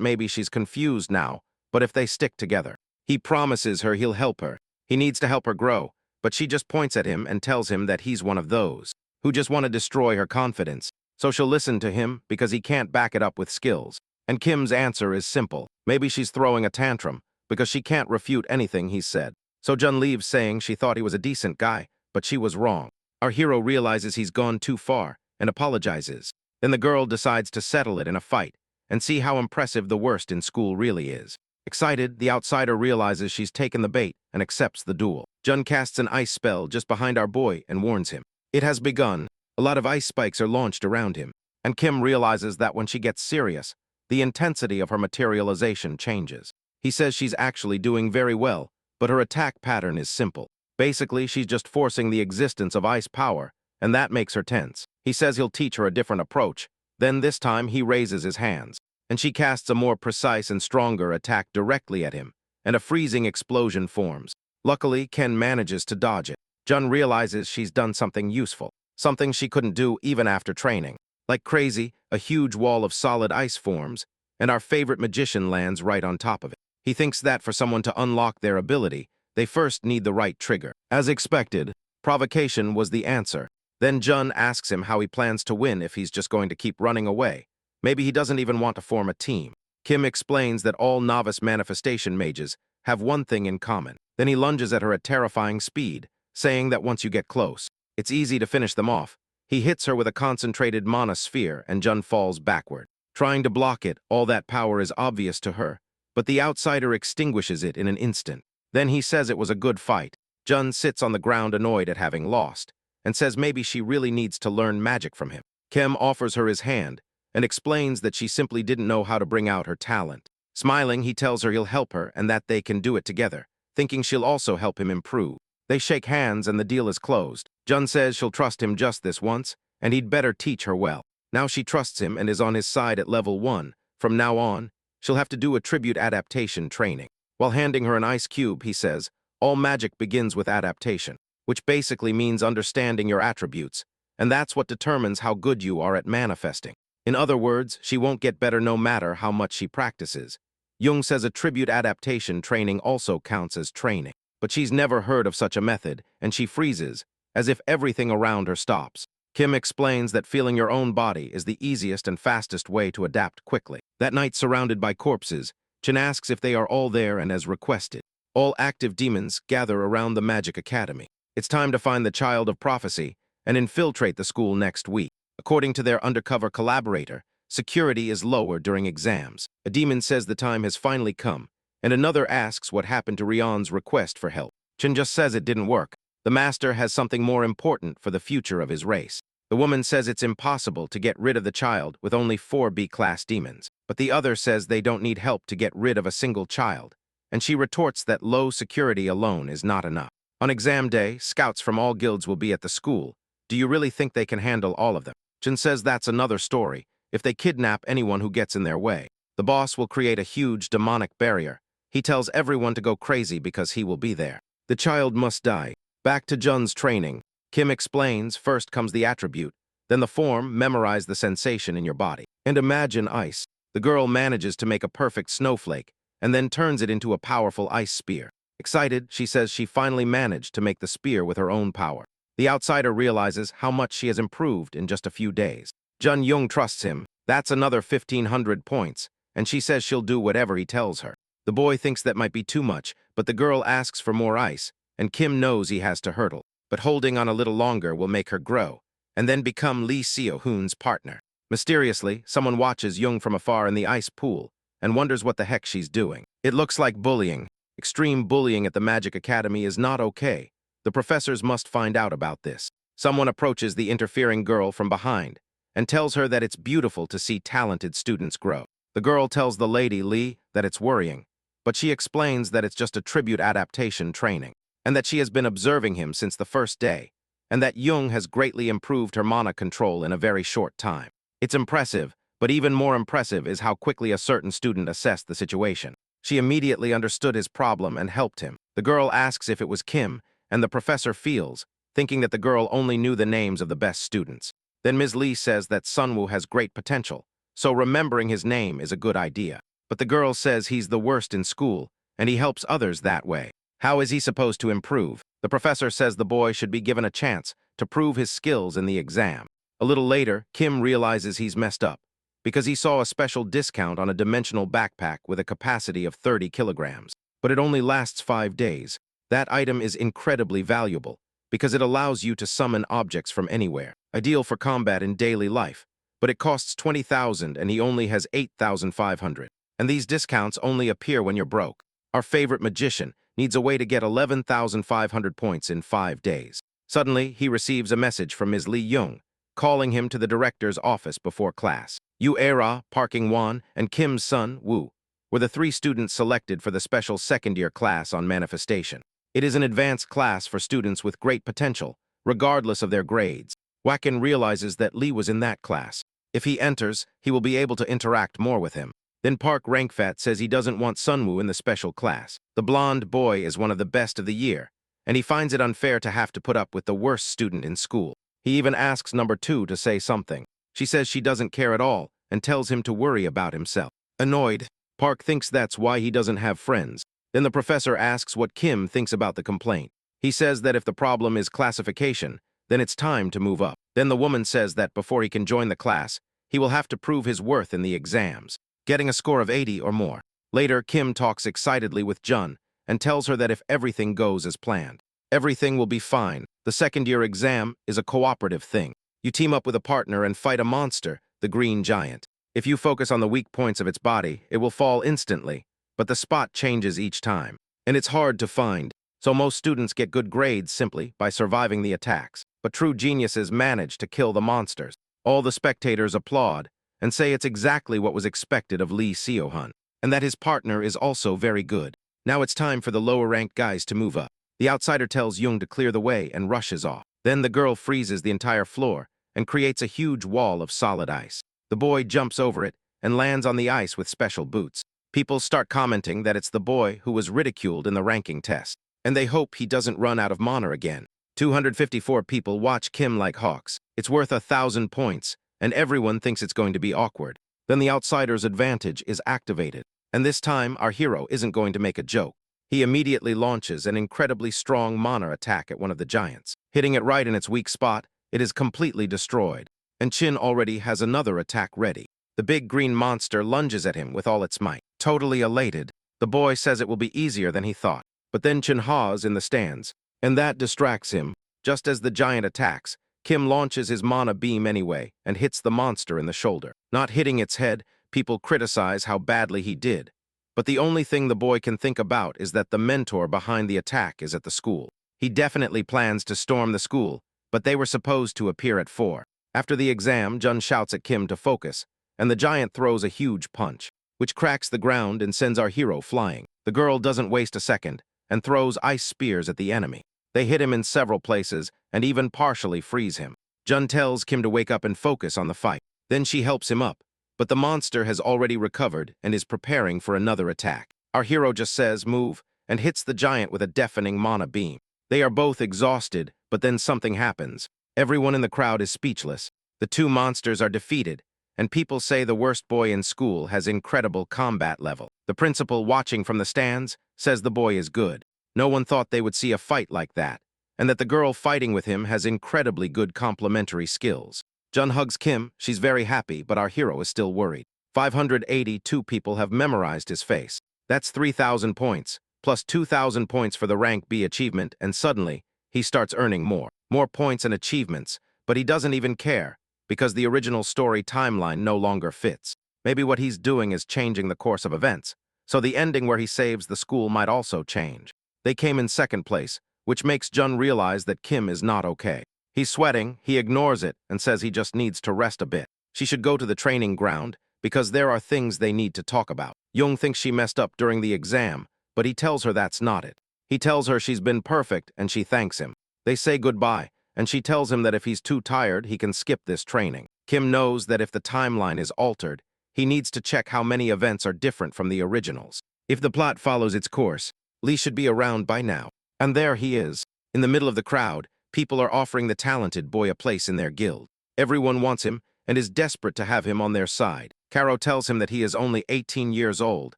maybe she's confused now, but if they stick together. He promises her he'll help her. He needs to help her grow, but she just points at him and tells him that he's one of those who just want to destroy her confidence. So she'll listen to him because he can't back it up with skills. And Kim's answer is simple. Maybe she's throwing a tantrum because she can't refute anything he's said. So Jun leaves saying she thought he was a decent guy, but she was wrong. Our hero realizes he's gone too far and apologizes. Then the girl decides to settle it in a fight and see how impressive the worst in school really is. Excited, the outsider realizes she's taken the bait and accepts the duel. Jun casts an ice spell just behind our boy and warns him. It has begun. A lot of ice spikes are launched around him. And Kim realizes that when she gets serious, the intensity of her materialization changes. He says she's actually doing very well, but her attack pattern is simple. Basically, she's just forcing the existence of ice power, and that makes her tense. He says he'll teach her a different approach. Then this time, he raises his hands, and she casts a more precise and stronger attack directly at him, and a freezing explosion forms. Luckily, Ken manages to dodge it. Jun realizes she's done something useful, something she couldn't do even after training. Like crazy, a huge wall of solid ice forms, and our favorite magician lands right on top of it. He thinks that for someone to unlock their ability, they first need the right trigger. As expected, provocation was the answer. Then Jun asks him how he plans to win if he's just going to keep running away. Maybe he doesn't even want to form a team. Kim explains that all novice manifestation mages have one thing in common. Then he lunges at her at terrifying speed, saying that once you get close, it's easy to finish them off. He hits her with a concentrated mana sphere and Jun falls backward. Trying to block it, all that power is obvious to her, but the outsider extinguishes it in an instant. Then he says it was a good fight. Jun sits on the ground annoyed at having lost, and says maybe she really needs to learn magic from him. Kim offers her his hand, and explains that she simply didn't know how to bring out her talent. Smiling, he tells her he'll help her and that they can do it together, thinking she'll also help him improve. They shake hands and the deal is closed. Jun says she'll trust him just this once, and he'd better teach her well. Now she trusts him and is on his side at level 1. From now on, she'll have to do attribute adaptation training. While handing her an ice cube, he says, all magic begins with adaptation, which basically means understanding your attributes, and that's what determines how good you are at manifesting. In other words, she won't get better no matter how much she practices. Jung says attribute adaptation training also counts as training, but she's never heard of such a method, and she freezes, as if everything around her stops. Kim explains that feeling your own body is the easiest and fastest way to adapt quickly. That night, surrounded by corpses, Chin asks if they are all there and as requested. All active demons gather around the Magic Academy. It's time to find the Child of Prophecy and infiltrate the school next week. According to their undercover collaborator, security is lower during exams. A demon says the time has finally come, and another asks what happened to Rion's request for help. Chin just says it didn't work. The master has something more important for the future of his race. The woman says it's impossible to get rid of the child with only 4 B-class demons, but the other says they don't need help to get rid of a single child, and she retorts that low security alone is not enough. On exam day, scouts from all guilds will be at the school. Do you really think they can handle all of them? Chin says that's another story. If they kidnap anyone who gets in their way, the boss will create a huge demonic barrier. He tells everyone to go crazy because he will be there. The child must die. Back to Jun's training. Kim explains first comes the attribute, then the form, memorize the sensation in your body. And imagine ice. The girl manages to make a perfect snowflake, and then turns it into a powerful ice spear. Excited, she says she finally managed to make the spear with her own power. The outsider realizes how much she has improved in just a few days. Jun Young trusts him. That's another 1,500 points, and she says she'll do whatever he tells her. The boy thinks that might be too much, but the girl asks for more ice, and Kim knows he has to hurdle. But holding on a little longer will make her grow, and then become Lee Seo-hoon's partner. Mysteriously, someone watches Young from afar in the ice pool and wonders what the heck she's doing. It looks like bullying. Extreme bullying at the Magic Academy is not okay. The professors must find out about this. Someone approaches the interfering girl from behind and tells her that it's beautiful to see talented students grow. The girl tells the lady, Lee, that it's worrying, but she explains that it's just a tribute adaptation training, and that she has been observing him since the first day, and that Jung has greatly improved her mana control in a very short time. It's impressive, but even more impressive is how quickly a certain student assessed the situation. She immediately understood his problem and helped him. The girl asks if it was Kim, and the professor feels, thinking that the girl only knew the names of the best students. Then Ms. Lee says that Sunwoo has great potential, so remembering his name is a good idea. But the girl says he's the worst in school, and he helps others that way. How is he supposed to improve? The professor says the boy should be given a chance to prove his skills in the exam. A little later, Kim realizes he's messed up, because he saw a special discount on a dimensional backpack with a capacity of 30 kilograms. But it only lasts 5 days. That item is incredibly valuable, because it allows you to summon objects from anywhere, ideal for combat in daily life. But it costs 20,000 and he only has 8,500. And these discounts only appear when you're broke. Our favorite magician needs a way to get 11,500 points in 5 days. Suddenly, he receives a message from Ms. Lee Young, calling him to the director's office before class. Yu Era, Park Wan, and Kim's son, Woo, were the 3 students selected for the special second-year class on manifestation. It is an advanced class for students with great potential, regardless of their grades. Wacken realizes that Lee was in that class. If he enters, he will be able to interact more with him. Then Park Rankfat says he doesn't want Sunwoo in the special class. The blonde boy is one of the best of the year, and he finds it unfair to have to put up with the worst student in school. He even asks number 2 to say something. She says she doesn't care at all and tells him to worry about himself. Annoyed, Park thinks that's why he doesn't have friends. Then the professor asks what Kim thinks about the complaint. He says that if the problem is classification, then it's time to move up. Then the woman says that before he can join the class, he will have to prove his worth in the exams, getting a score of 80 or more. Later, Kim talks excitedly with Jun and tells her that if everything goes as planned, everything will be fine. The second-year exam is a cooperative thing. You team up with a partner and fight a monster, the green giant. If you focus on the weak points of its body, it will fall instantly, but the spot changes each time, and it's hard to find. So most students get good grades simply by surviving the attacks. But true geniuses manage to kill the monsters. All the spectators applaud and say it's exactly what was expected of Lee Seo-hoon, and that his partner is also very good. Now it's time for the lower-ranked guys to move up. The outsider tells Jung to clear the way and rushes off. Then the girl freezes the entire floor and creates a huge wall of solid ice. The boy jumps over it and lands on the ice with special boots. People start commenting that it's the boy who was ridiculed in the ranking test, and they hope he doesn't run out of mana again. 254 people watch Kim like hawks. It's worth 1,000 points, and everyone thinks it's going to be awkward. Then the outsider's advantage is activated, and this time our hero isn't going to make a joke. He immediately launches an incredibly strong mana attack at one of the giants. Hitting it right in its weak spot, it is completely destroyed, and Chin already has another attack ready. The big green monster lunges at him with all its might. Totally elated, the boy says it will be easier than he thought. But then Chin haws in the stands, and that distracts him. Just as the giant attacks, Kim launches his mana beam anyway and hits the monster in the shoulder. Not hitting its head, people criticize how badly he did. But the only thing the boy can think about is that the mentor behind the attack is at the school. He definitely plans to storm the school, but they were supposed to appear at 4. After the exam, Jun shouts at Kim to focus, and the giant throws a huge punch, which cracks the ground and sends our hero flying. The girl doesn't waste a second and throws ice spears at the enemy. They hit him in several places and even partially freeze him. Jun tells Kim to wake up and focus on the fight. Then she helps him up, but the monster has already recovered and is preparing for another attack. Our hero just says, "Move," and hits the giant with a deafening mana beam. They are both exhausted, but then something happens. Everyone in the crowd is speechless. The 2 monsters are defeated, and people say the worst boy in school has incredible combat level. The principal, watching from the stands, says the boy is good. No one thought they would see a fight like that, and that the girl fighting with him has incredibly good complementary skills. Jun hugs Kim, she's very happy, but our hero is still worried. 582 people have memorized his face. That's 3,000 points, plus 2,000 points for the rank B achievement, and suddenly, he starts earning more points and achievements, but he doesn't even care, because the original story timeline no longer fits. Maybe what he's doing is changing the course of events, so the ending where he saves the school might also change. They came in second place, which makes Jun realize that Kim is not okay. He's sweating, he ignores it, and says he just needs to rest a bit. She should go to the training ground, because there are things they need to talk about. Jung thinks she messed up during the exam, but he tells her that's not it. He tells her she's been perfect, and she thanks him. They say goodbye, and she tells him that if he's too tired, he can skip this training. Kim knows that if the timeline is altered, he needs to check how many events are different from the originals. If the plot follows its course, Lee should be around by now. And there he is. In the middle of the crowd, people are offering the talented boy a place in their guild. Everyone wants him and is desperate to have him on their side. Caro tells him that he is only 18 years old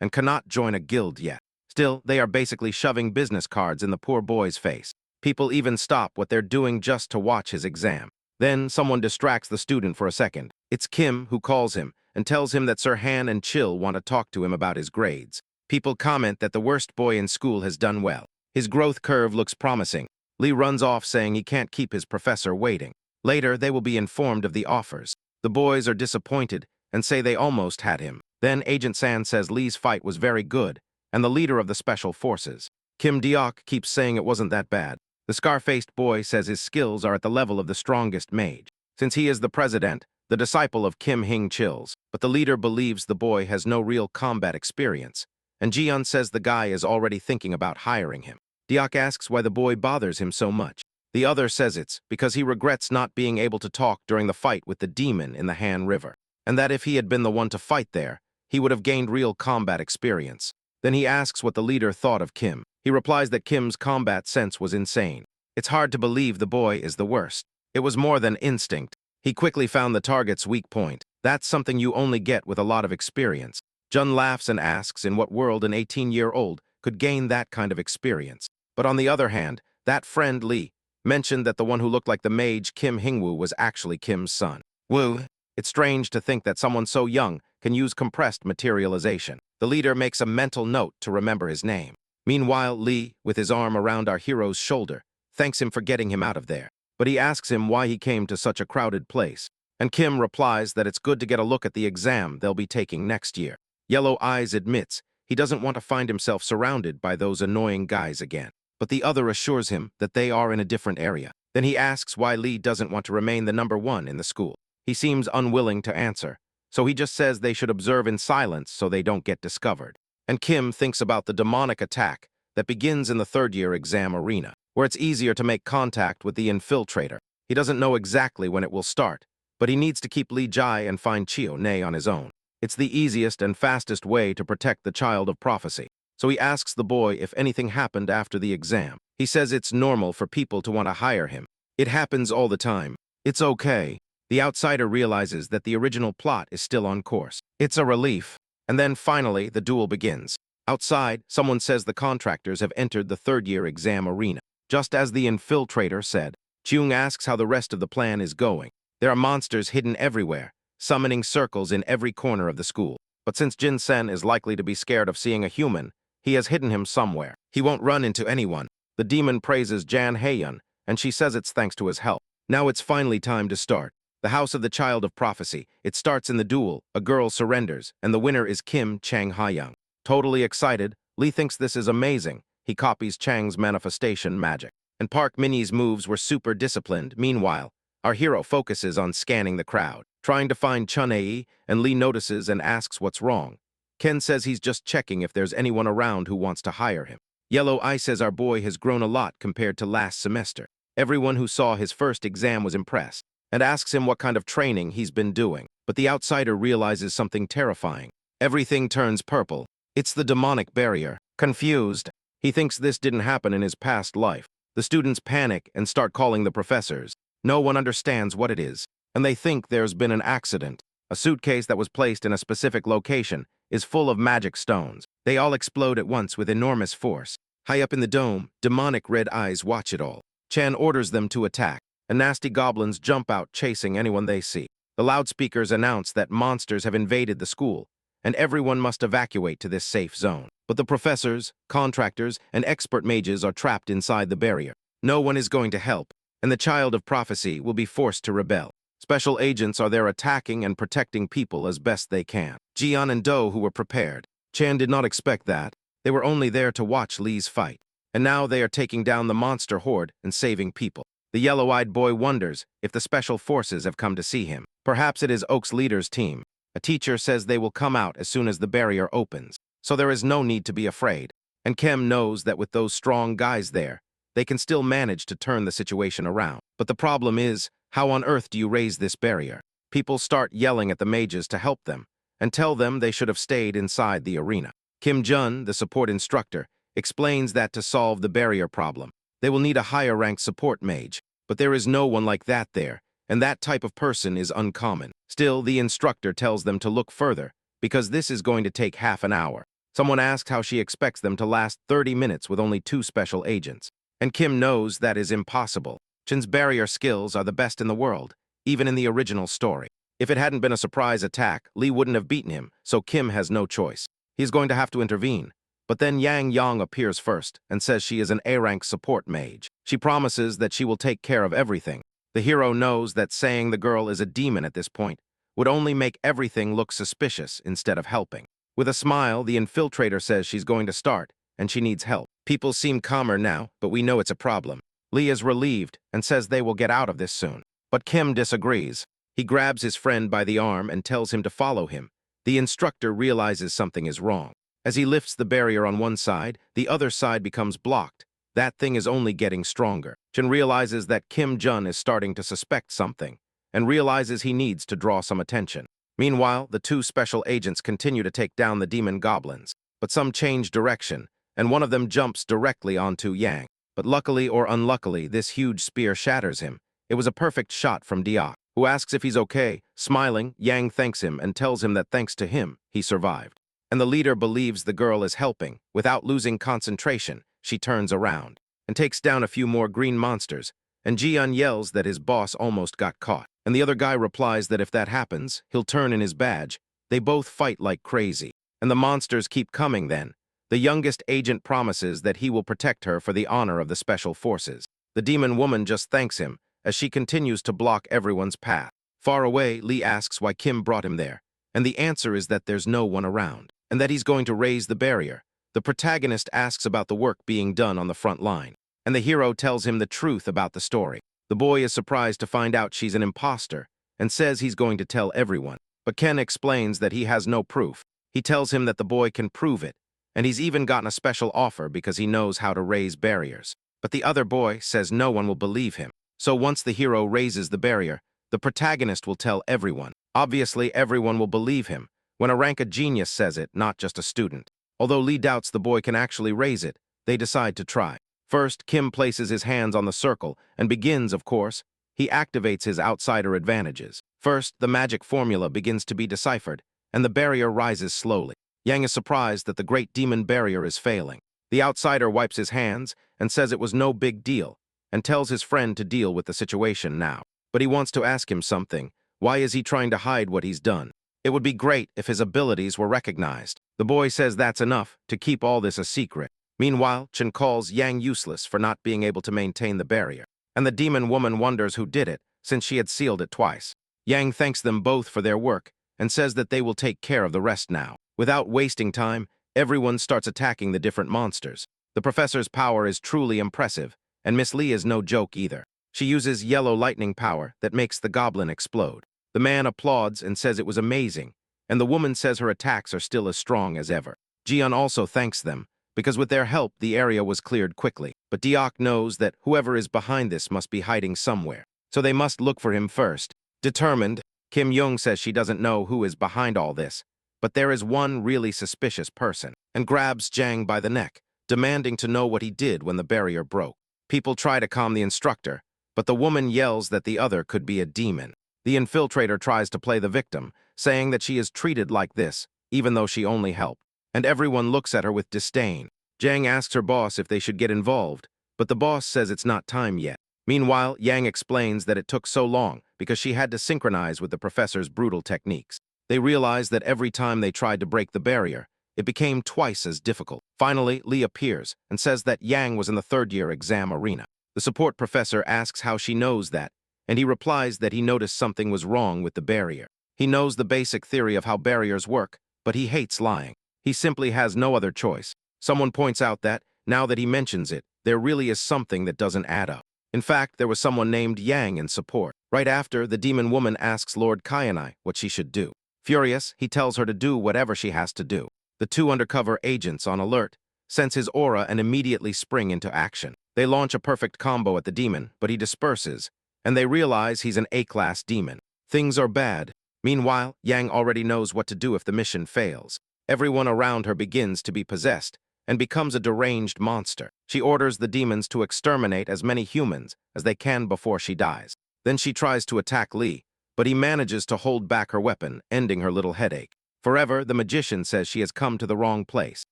and cannot join a guild yet. Still, they are basically shoving business cards in the poor boy's face. People even stop what they're doing just to watch his exam. Then someone distracts the student for a second. It's Kim who calls him and tells him that Sir Han and Chill want to talk to him about his grades. People comment that the worst boy in school has done well. His growth curve looks promising. Lee runs off saying he can't keep his professor waiting. Later, they will be informed of the offers. The boys are disappointed and say they almost had him. Then Agent San says Lee's fight was very good, and the leader of the special forces. Kim Deok keeps saying it wasn't that bad. The scar-faced boy says his skills are at the level of the strongest mage. Since he is the president, the disciple of Kim Hing chills, but the leader believes the boy has no real combat experience, and Jiun says the guy is already thinking about hiring him. Deok asks why the boy bothers him so much. The other says it's because he regrets not being able to talk during the fight with the demon in the Han River, and that if he had been the one to fight there, he would have gained real combat experience. Then he asks what the leader thought of Kim. He replies that Kim's combat sense was insane. It's hard to believe the boy is the worst. It was more than instinct. He quickly found the target's weak point. That's something you only get with a lot of experience. Jun laughs and asks in what world an 18-year-old could gain that kind of experience. But on the other hand, that friend Lee mentioned that the one who looked like the mage Kim Hingwoo was actually Kim's son. Woo! It's strange to think that someone so young can use compressed materialization. The leader makes a mental note to remember his name. Meanwhile, Lee, with his arm around our hero's shoulder, thanks him for getting him out of there. But he asks him why he came to such a crowded place. And Kim replies that it's good to get a look at the exam they'll be taking next year. Yellow Eyes admits he doesn't want to find himself surrounded by those annoying guys again. But the other assures him that they are in a different area. Then he asks why Lee doesn't want to remain the number one in the school. He seems unwilling to answer, so he just says they should observe in silence so they don't get discovered. And Kim thinks about the demonic attack that begins in the third-year exam arena, where it's easier to make contact with the infiltrator. He doesn't know exactly when it will start, but he needs to keep Li Jai and find Chio Ne on his own. It's the easiest and fastest way to protect the child of prophecy. So he asks the boy if anything happened after the exam. He says it's normal for people to want to hire him. It happens all the time. It's okay. The outsider realizes that the original plot is still on course. It's a relief. And then finally, the duel begins. Outside, someone says the contractors have entered the third-year exam arena. Just as the infiltrator said, Chung asks how the rest of the plan is going. There are monsters hidden everywhere, summoning circles in every corner of the school. But since Jin Sen is likely to be scared of seeing a human, he has hidden him somewhere. He won't run into anyone. The demon praises Jan Haeyun, and she says it's thanks to his help. Now it's finally time to start. The house of the child of prophecy. It starts in the duel. A girl surrenders, and the winner is Kim Chang Hayoung. Totally excited, Lee thinks this is amazing. He copies Chang's manifestation magic. And Park Minnie's moves were super disciplined. Meanwhile, our hero focuses on scanning the crowd, trying to find Chun Ae, and Lee notices and asks what's wrong. Ken says he's just checking if there's anyone around who wants to hire him. Yellow Eye says our boy has grown a lot compared to last semester. Everyone who saw his first exam was impressed, and asks him what kind of training he's been doing. But the outsider realizes something terrifying. Everything turns purple. It's the demonic barrier. Confused, he thinks this didn't happen in his past life. The students panic and start calling the professors. No one understands what it is, and they think there's been an accident. A suitcase that was placed in a specific location is full of magic stones. They all explode at once with enormous force. High up in the dome, demonic red eyes watch it all. Chan orders them to attack, and nasty goblins jump out chasing anyone they see. The loudspeakers announce that monsters have invaded the school, and everyone must evacuate to this safe zone. But the professors, contractors, and expert mages are trapped inside the barrier. No one is going to help, and the child of prophecy will be forced to rebel. Special agents are there attacking and protecting people as best they can. Jian and Do, who were prepared. Chan did not expect that. They were only there to watch Lee's fight. And now they are taking down the monster horde and saving people. The yellow-eyed boy wonders if the special forces have come to see him. Perhaps it is Oak's leader's team. A teacher says they will come out as soon as the barrier opens, so there is no need to be afraid. And Kim knows that with those strong guys there, they can still manage to turn the situation around. But the problem is, how on earth do you raise this barrier? People start yelling at the mages to help them, and tell them they should have stayed inside the arena. Kim Jun, the support instructor, explains that to solve the barrier problem, they will need a higher-ranked support mage, but there is no one like that there, and that type of person is uncommon. Still, the instructor tells them to look further, because this is going to take half an hour. Someone asks how she expects them to last 30 minutes with only 2 special agents, and Kim knows that is impossible. Chin's barrier skills are the best in the world, even in the original story. If it hadn't been a surprise attack, Lee wouldn't have beaten him, so Kim has no choice. He's going to have to intervene. But then Yang Yang appears first and says she is an A-rank support mage. She promises that she will take care of everything. The hero knows that saying the girl is a demon at this point would only make everything look suspicious instead of helping. With a smile, the infiltrator says she's going to start and she needs help. People seem calmer now, but we know it's a problem. Lee is relieved and says they will get out of this soon. But Kim disagrees. He grabs his friend by the arm and tells him to follow him. The instructor realizes something is wrong. As he lifts the barrier on one side, the other side becomes blocked. That thing is only getting stronger. Chin realizes that Kim Jun is starting to suspect something, and realizes he needs to draw some attention. Meanwhile, the 2 special agents continue to take down the demon goblins, but some change direction, and one of them jumps directly onto Yang. But luckily or unluckily, this huge spear shatters him. It was a perfect shot from Diak, who asks if he's okay. Smiling, Yang thanks him and tells him that thanks to him, he survived. And the leader believes the girl is helping. Without losing concentration, she turns around and takes down a few more green monsters, and Jian yells that his boss almost got caught. And the other guy replies that if that happens, he'll turn in his badge. They both fight like crazy, and the monsters keep coming then. The youngest agent promises that he will protect her for the honor of the special forces. The demon woman just thanks him as she continues to block everyone's path. Far away, Lee asks why Kim brought him there, and the answer is that there's no one around, and that he's going to raise the barrier. The protagonist asks about the work being done on the front line, and the hero tells him the truth about the story. The boy is surprised to find out she's an imposter, and says he's going to tell everyone. But Ken explains that he has no proof. He tells him that the boy can prove it, and he's even gotten a special offer because he knows how to raise barriers. But the other boy says no one will believe him. So once the hero raises the barrier, the protagonist will tell everyone. Obviously, everyone will believe him when a ranked genius says it, not just a student. Although Lee doubts the boy can actually raise it, they decide to try. First, Kim places his hands on the circle and begins, of course. He activates his outsider advantages. First, the magic formula begins to be deciphered, and the barrier rises slowly. Yang is surprised that the great demon barrier is failing. The outsider wipes his hands and says it was no big deal, and tells his friend to deal with the situation now. But he wants to ask him something. Why is he trying to hide what he's done? It would be great if his abilities were recognized. The boy says that's enough to keep all this a secret. Meanwhile, Chen calls Yang useless for not being able to maintain the barrier, and the demon woman wonders who did it, since she had sealed it twice. Yang thanks them both for their work, and says that they will take care of the rest now. Without wasting time, everyone starts attacking the different monsters. The professor's power is truly impressive, and Miss Lee is no joke either. She uses yellow lightning power that makes the goblin explode. The man applauds and says it was amazing, and the woman says her attacks are still as strong as ever. Jian also thanks them, because with their help, the area was cleared quickly. But Diak knows that whoever is behind this must be hiding somewhere, so they must look for him first. Determined, Kim Young says she doesn't know who is behind all this, but there is one really suspicious person, and grabs Jang by the neck, demanding to know what he did when the barrier broke. People try to calm the instructor, but the woman yells that the other could be a demon. The infiltrator tries to play the victim, saying that she is treated like this, even though she only helped, and everyone looks at her with disdain. Jiang asks her boss if they should get involved, but the boss says it's not time yet. Meanwhile, Yang explains that it took so long because she had to synchronize with the professor's brutal techniques. They realize that every time they tried to break the barrier, it became twice as difficult. Finally, Lee appears and says that Yang was in the third-year exam arena. The support professor asks how she knows that, and he replies that he noticed something was wrong with the barrier. He knows the basic theory of how barriers work, but he hates lying. He simply has no other choice. Someone points out that, now that he mentions it, there really is something that doesn't add up. In fact, there was someone named Yang in support. Right after, the demon woman asks Lord Kyanai what she should do. Furious, he tells her to do whatever she has to do. The two undercover agents, on alert, sense his aura and immediately spring into action. They launch a perfect combo at the demon, but he disperses, and they realize he's an A-class demon. Things are bad. Meanwhile, Yang already knows what to do if the mission fails. Everyone around her begins to be possessed and becomes a deranged monster. She orders the demons to exterminate as many humans as they can before she dies. Then she tries to attack Lee, but he manages to hold back her weapon, ending her little headache. Forever, the magician says she has come to the wrong place.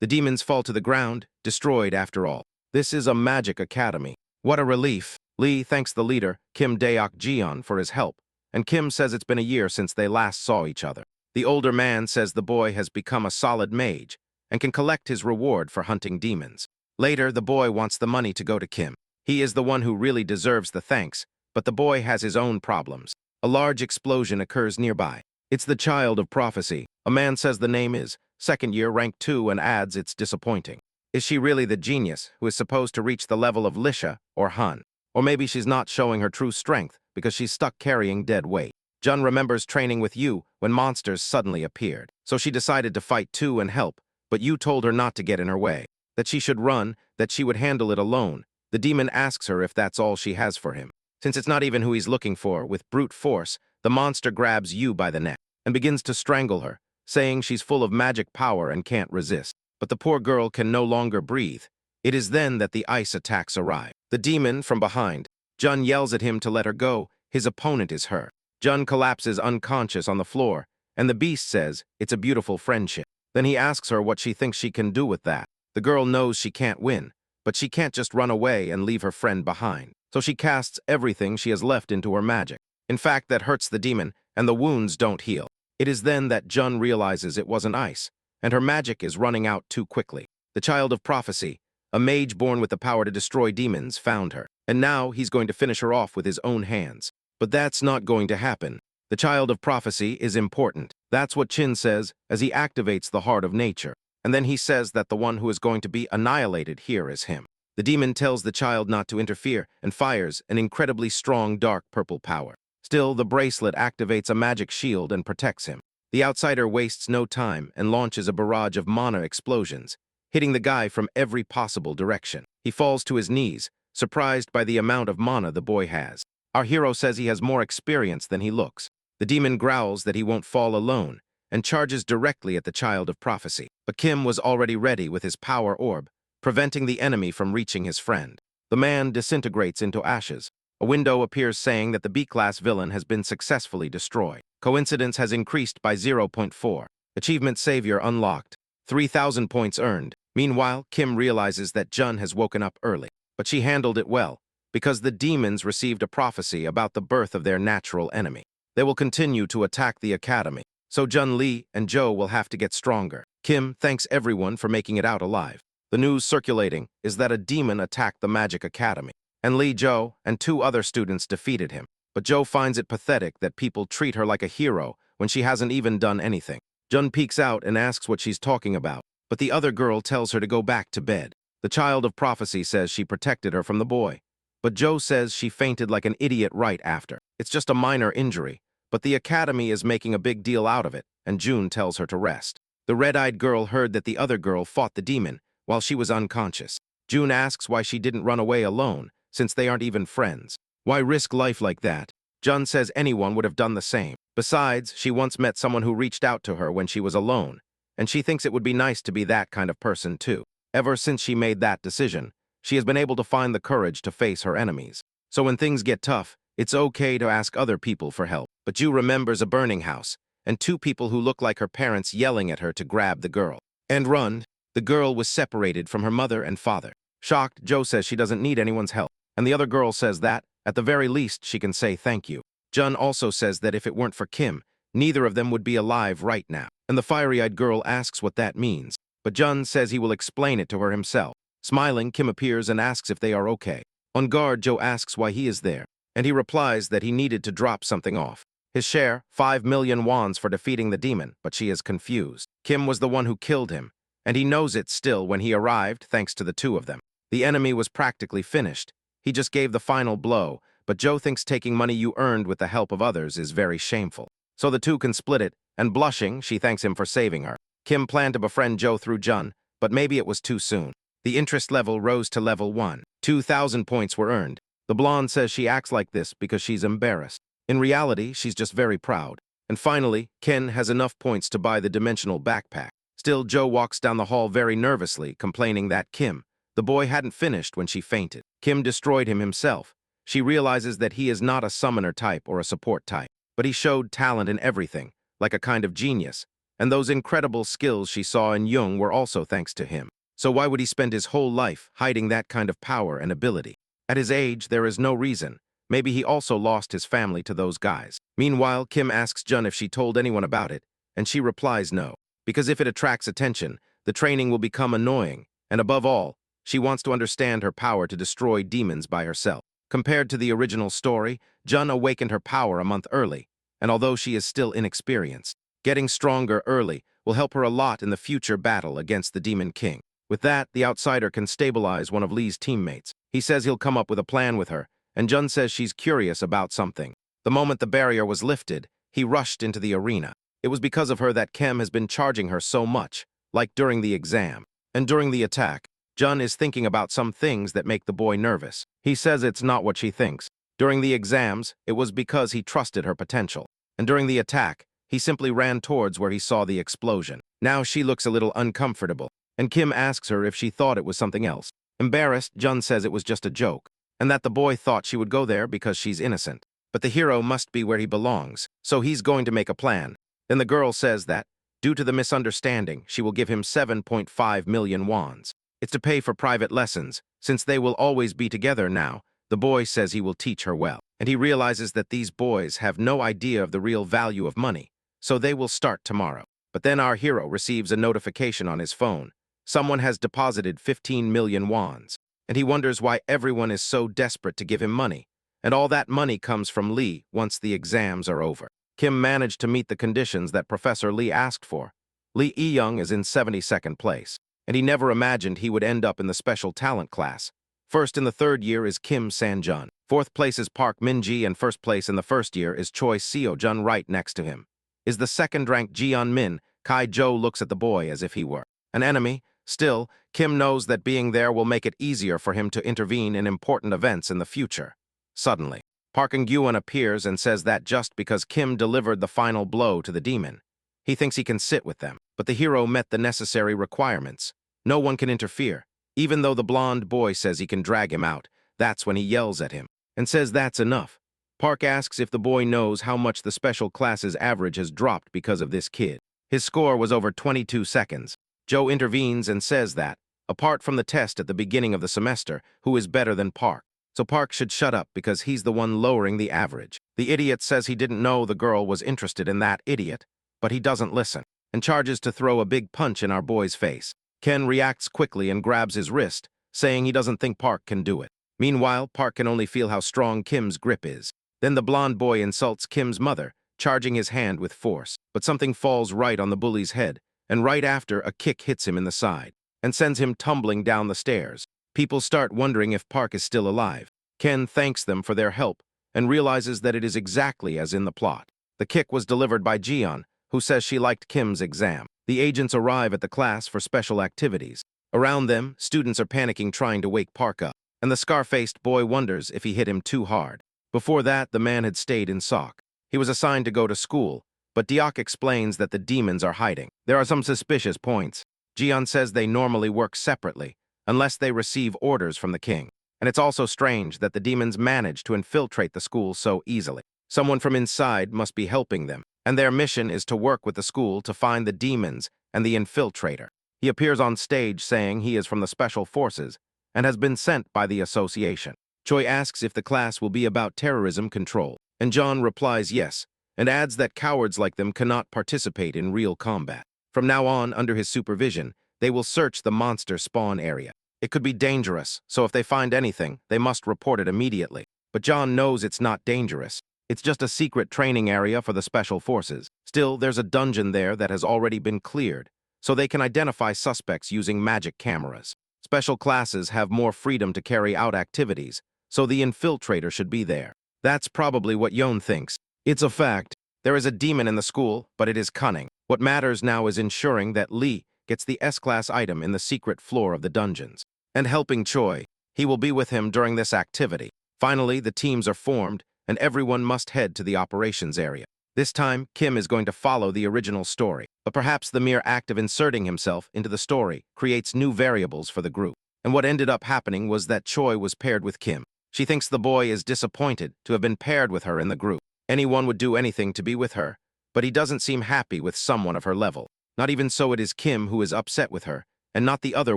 The demons fall to the ground, destroyed after all. This is a magic academy. What a relief. Lee thanks the leader, Kim Deok-jeon, for his help, and Kim says it's been a year since they last saw each other. The older man says the boy has become a solid mage and can collect his reward for hunting demons. Later, the boy wants the money to go to Kim. He is the one who really deserves the thanks, but the boy has his own problems. A large explosion occurs nearby. It's the child of prophecy. A man says the name is second year, rank 2, and adds it's disappointing. Is she really the genius who is supposed to reach the level of Lisha or Han? Or maybe she's not showing her true strength because she's stuck carrying dead weight. Jun remembers training with Yu when monsters suddenly appeared. So she decided to fight too and help, but Yu told her not to get in her way, that she should run, that she would handle it alone. The demon asks her if that's all she has for him. Since it's not even who he's looking for, with brute force, the monster grabs Yu by the neck and begins to strangle her, saying she's full of magic power and can't resist. But the poor girl can no longer breathe. It is then that the ice attacks arrive. The demon from behind. Jun yells at him to let her go. His opponent is her. Jun collapses unconscious on the floor, and the beast says it's a beautiful friendship. Then he asks her what she thinks she can do with that. The girl knows she can't win, but she can't just run away and leave her friend behind. So she casts everything she has left into her magic. In fact, that hurts the demon, and the wounds don't heal. It is then that Jun realizes it wasn't ice, and her magic is running out too quickly. The child of prophecy, a mage born with the power to destroy demons, found her, and now he's going to finish her off with his own hands. But that's not going to happen. The child of prophecy is important. That's what Chin says as he activates the heart of nature. And then he says that the one who is going to be annihilated here is him. The demon tells the child not to interfere and fires an incredibly strong dark purple power. Still, the bracelet activates a magic shield and protects him. The outsider wastes no time and launches a barrage of mana explosions, hitting the guy from every possible direction. He falls to his knees, surprised by the amount of mana the boy has. Our hero says he has more experience than he looks. The demon growls that he won't fall alone and charges directly at the child of prophecy. But Kim was already ready with his power orb, preventing the enemy from reaching his friend. The man disintegrates into ashes. A window appears saying that the B-class villain has been successfully destroyed. Coincidence has increased by 0.4. Achievement Savior unlocked. 3,000 points earned. Meanwhile, Kim realizes that Jun has woken up early, but she handled it well, because the demons received a prophecy about the birth of their natural enemy. They will continue to attack the academy, so Jun Lee and Joe will have to get stronger. Kim thanks everyone for making it out alive. The news circulating is that a demon attacked the Magic Academy, and Lee Joe and 2 other students defeated him. But Joe finds it pathetic that people treat her like a hero when she hasn't even done anything. Jun peeks out and asks what she's talking about, but the other girl tells her to go back to bed. The child of prophecy says she protected her from the boy, but Joe says she fainted like an idiot right after. It's just a minor injury, but the academy is making a big deal out of it, and June tells her to rest. The red-eyed girl heard that the other girl fought the demon while she was unconscious. June asks why she didn't run away alone, since they aren't even friends. Why risk life like that? Jun says anyone would have done the same. Besides, she once met someone who reached out to her when she was alone, and she thinks it would be nice to be that kind of person too. Ever since she made that decision, she has been able to find the courage to face her enemies. So when things get tough, it's okay to ask other people for help. But Ju remembers a burning house, and 2 people who look like her parents yelling at her to grab the girl and run. The girl was separated from her mother and father. Shocked, Joe says she doesn't need anyone's help, and the other girl says that, at the very least, she can say thank you. Jun also says that if it weren't for Kim, neither of them would be alive right now. And the fiery-eyed girl asks what that means, but Jun says he will explain it to her himself. Smiling, Kim appears and asks if they are okay. On guard, Joe asks why he is there, and he replies that he needed to drop something off. His share, 5 million wons for defeating the demon, but she is confused. Kim was the one who killed him, and he knows it still when he arrived thanks to the two of them. The enemy was practically finished. He just gave the final blow, but Joe thinks taking money you earned with the help of others is very shameful. So the two can split it, and blushing, she thanks him for saving her. Kim planned to befriend Joe through Jun, but maybe it was too soon. The interest level rose to level 1. 2,000 points were earned. The blonde says she acts like this because she's embarrassed. In reality, she's just very proud. And finally, Ken has enough points to buy the dimensional backpack. Still, Joe walks down the hall very nervously, complaining that Kim, the boy, hadn't finished when she fainted. Kim destroyed him himself. She realizes that he is not a summoner type or a support type, but he showed talent in everything, like a kind of genius, and those incredible skills she saw in Jung were also thanks to him. So why would he spend his whole life hiding that kind of power and ability? At his age, there is no reason. Maybe he also lost his family to those guys. Meanwhile, Kim asks Jun if she told anyone about it, and she replies no, because if it attracts attention, the training will become annoying, and above all, she wants to understand her power to destroy demons by herself. Compared to the original story, Jun awakened her power a month early, and although she is still inexperienced, getting stronger early will help her a lot in the future battle against the Demon King. With that, the outsider can stabilize one of Lee's teammates. He says he'll come up with a plan with her, and Jun says she's curious about something. The moment the barrier was lifted, he rushed into the arena. It was because of her that Kim has been charging her so much, like during the exam. And during the attack, Jun is thinking about some things that make the boy nervous. He says it's not what she thinks. During the exams, it was because he trusted her potential. And during the attack, he simply ran towards where he saw the explosion. Now she looks a little uncomfortable, and Kim asks her if she thought it was something else. Embarrassed, Jun says it was just a joke, and that the boy thought she would go there because she's innocent. But the hero must be where he belongs, so he's going to make a plan. Then the girl says that, due to the misunderstanding, she will give him 7.5 million wons. It's to pay for private lessons. Since they will always be together now, the boy says he will teach her well. And he realizes that these boys have no idea of the real value of money, so they will start tomorrow. But then our hero receives a notification on his phone. Someone has deposited 15 million wons, and he wonders why everyone is so desperate to give him money. And all that money comes from Lee once the exams are over. Kim managed to meet the conditions that Professor Lee asked for. Lee E-young is in 72nd place, and he never imagined he would end up in the special talent class. First in the third year is Kim San-jun. Fourth place is Park Min-ji, and first place in the first year is Choi Seo-jun right next to him. Is the second-ranked Jeon-min. Kai-jo looks at the boy as if he were an enemy. Still, Kim knows that being there will make it easier for him to intervene in important events in the future. Suddenly, Park Eun appears and says that just because Kim delivered the final blow to the demon, he thinks he can sit with them. But the hero met the necessary requirements. No one can interfere. Even though the blonde boy says he can drag him out, that's when he yells at him and says that's enough. Park asks if the boy knows how much the special class's average has dropped because of this kid. His score was over 22 seconds. Joe intervenes and says that, apart from the test at the beginning of the semester, who is better than Park? So Park should shut up because he's the one lowering the average. The idiot says he didn't know the girl was interested in that idiot, but he doesn't listen and charges to throw a big punch in our boy's face. Ken reacts quickly and grabs his wrist, saying he doesn't think Park can do it. Meanwhile, Park can only feel how strong Kim's grip is. Then the blonde boy insults Kim's mother, charging his hand with force. But something falls right on the bully's head, and right after, a kick hits him in the side and sends him tumbling down the stairs. People start wondering if Park is still alive. Ken thanks them for their help and realizes that it is exactly as in the plot. The kick was delivered by Jeon, who says she liked Kim's exam. The agents arrive at the class for special activities. Around them, students are panicking trying to wake Park up, and the scar-faced boy wonders if he hit him too hard. Before that, the man had stayed in Sok. He was assigned to go to school, but Diok explains that the demons are hiding. There are some suspicious points. Jeon says they normally work separately, unless they receive orders from the king. And it's also strange that the demons manage to infiltrate the school so easily. Someone from inside must be helping them, and their mission is to work with the school to find the demons and the infiltrator. He appears on stage saying he is from the Special Forces and has been sent by the association. Choi asks if the class will be about terrorism control, and John replies yes, and adds that cowards like them cannot participate in real combat. From now on, under his supervision, they will search the monster spawn area. It could be dangerous, so if they find anything, they must report it immediately. But John knows it's not dangerous. It's just a secret training area for the Special Forces. Still, there's a dungeon there that has already been cleared, so they can identify suspects using magic cameras. Special classes have more freedom to carry out activities, so the infiltrator should be there. That's probably what Yon thinks. It's a fact. There is a demon in the school, but it is cunning. What matters now is ensuring that Lee gets the S-class item in the secret floor of the dungeons, and helping Choi. He will be with him during this activity. Finally, the teams are formed, and everyone must head to the operations area. This time, Kim is going to follow the original story, but perhaps the mere act of inserting himself into the story creates new variables for the group. And what ended up happening was that Choi was paired with Kim. She thinks the boy is disappointed to have been paired with her in the group. Anyone would do anything to be with her, but he doesn't seem happy with someone of her level. Not even so it is Kim who is upset with her, and not the other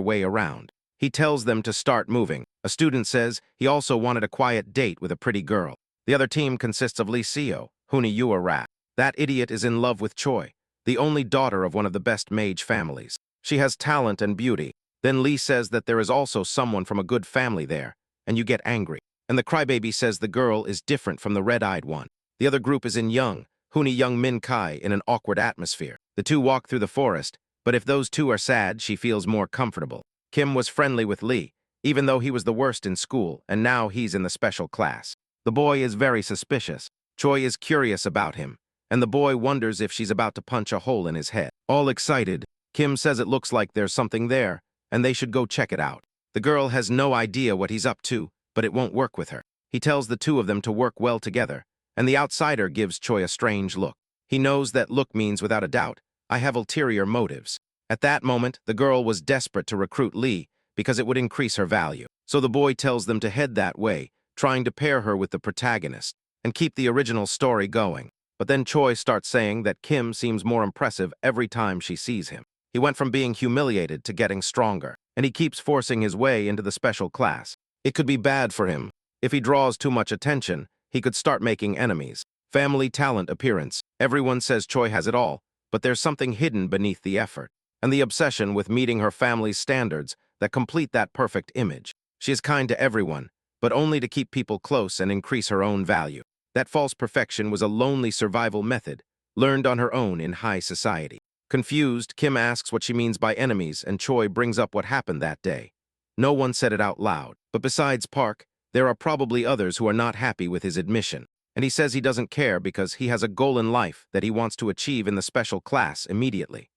way around. He tells them to start moving. A student says he also wanted a quiet date with a pretty girl. The other team consists of Lee Seo, Huni Yua Rat. That idiot is in love with Choi, the only daughter of one of the best mage families. She has talent and beauty. Then Lee says that there is also someone from a good family there, and you get angry. And the crybaby says the girl is different from the red-eyed one. The other group is in Huni Young Min Kai in an awkward atmosphere. The two walk through the forest, but if those two are sad, she feels more comfortable. Kim was friendly with Lee, even though he was the worst in school, and now he's in the special class. The boy is very suspicious. Choi is curious about him, and the boy wonders if she's about to punch a hole in his head. All excited, Kim says it looks like there's something there, and they should go check it out. The girl has no idea what he's up to, but it won't work with her. He tells the two of them to work well together, and the outsider gives Choi a strange look. He knows that look means without a doubt, I have ulterior motives. At that moment, the girl was desperate to recruit Lee because it would increase her value. So the boy tells them to head that way, trying to pair her with the protagonist and keep the original story going. But then Choi starts saying that Kim seems more impressive every time she sees him. He went from being humiliated to getting stronger, and he keeps forcing his way into the special class. It could be bad for him. If he draws too much attention, he could start making enemies. Family, talent, appearance. Everyone says Choi has it all, but there's something hidden beneath the effort, and the obsession with meeting her family's standards that complete that perfect image. She is kind to everyone, but only to keep people close and increase her own value. That false perfection was a lonely survival method, learned on her own in high society. Confused, Kim asks what she means by enemies, and Choi brings up what happened that day. No one said it out loud, but besides Park, there are probably others who are not happy with his admission. And he says he doesn't care because he has a goal in life that he wants to achieve in the special class immediately.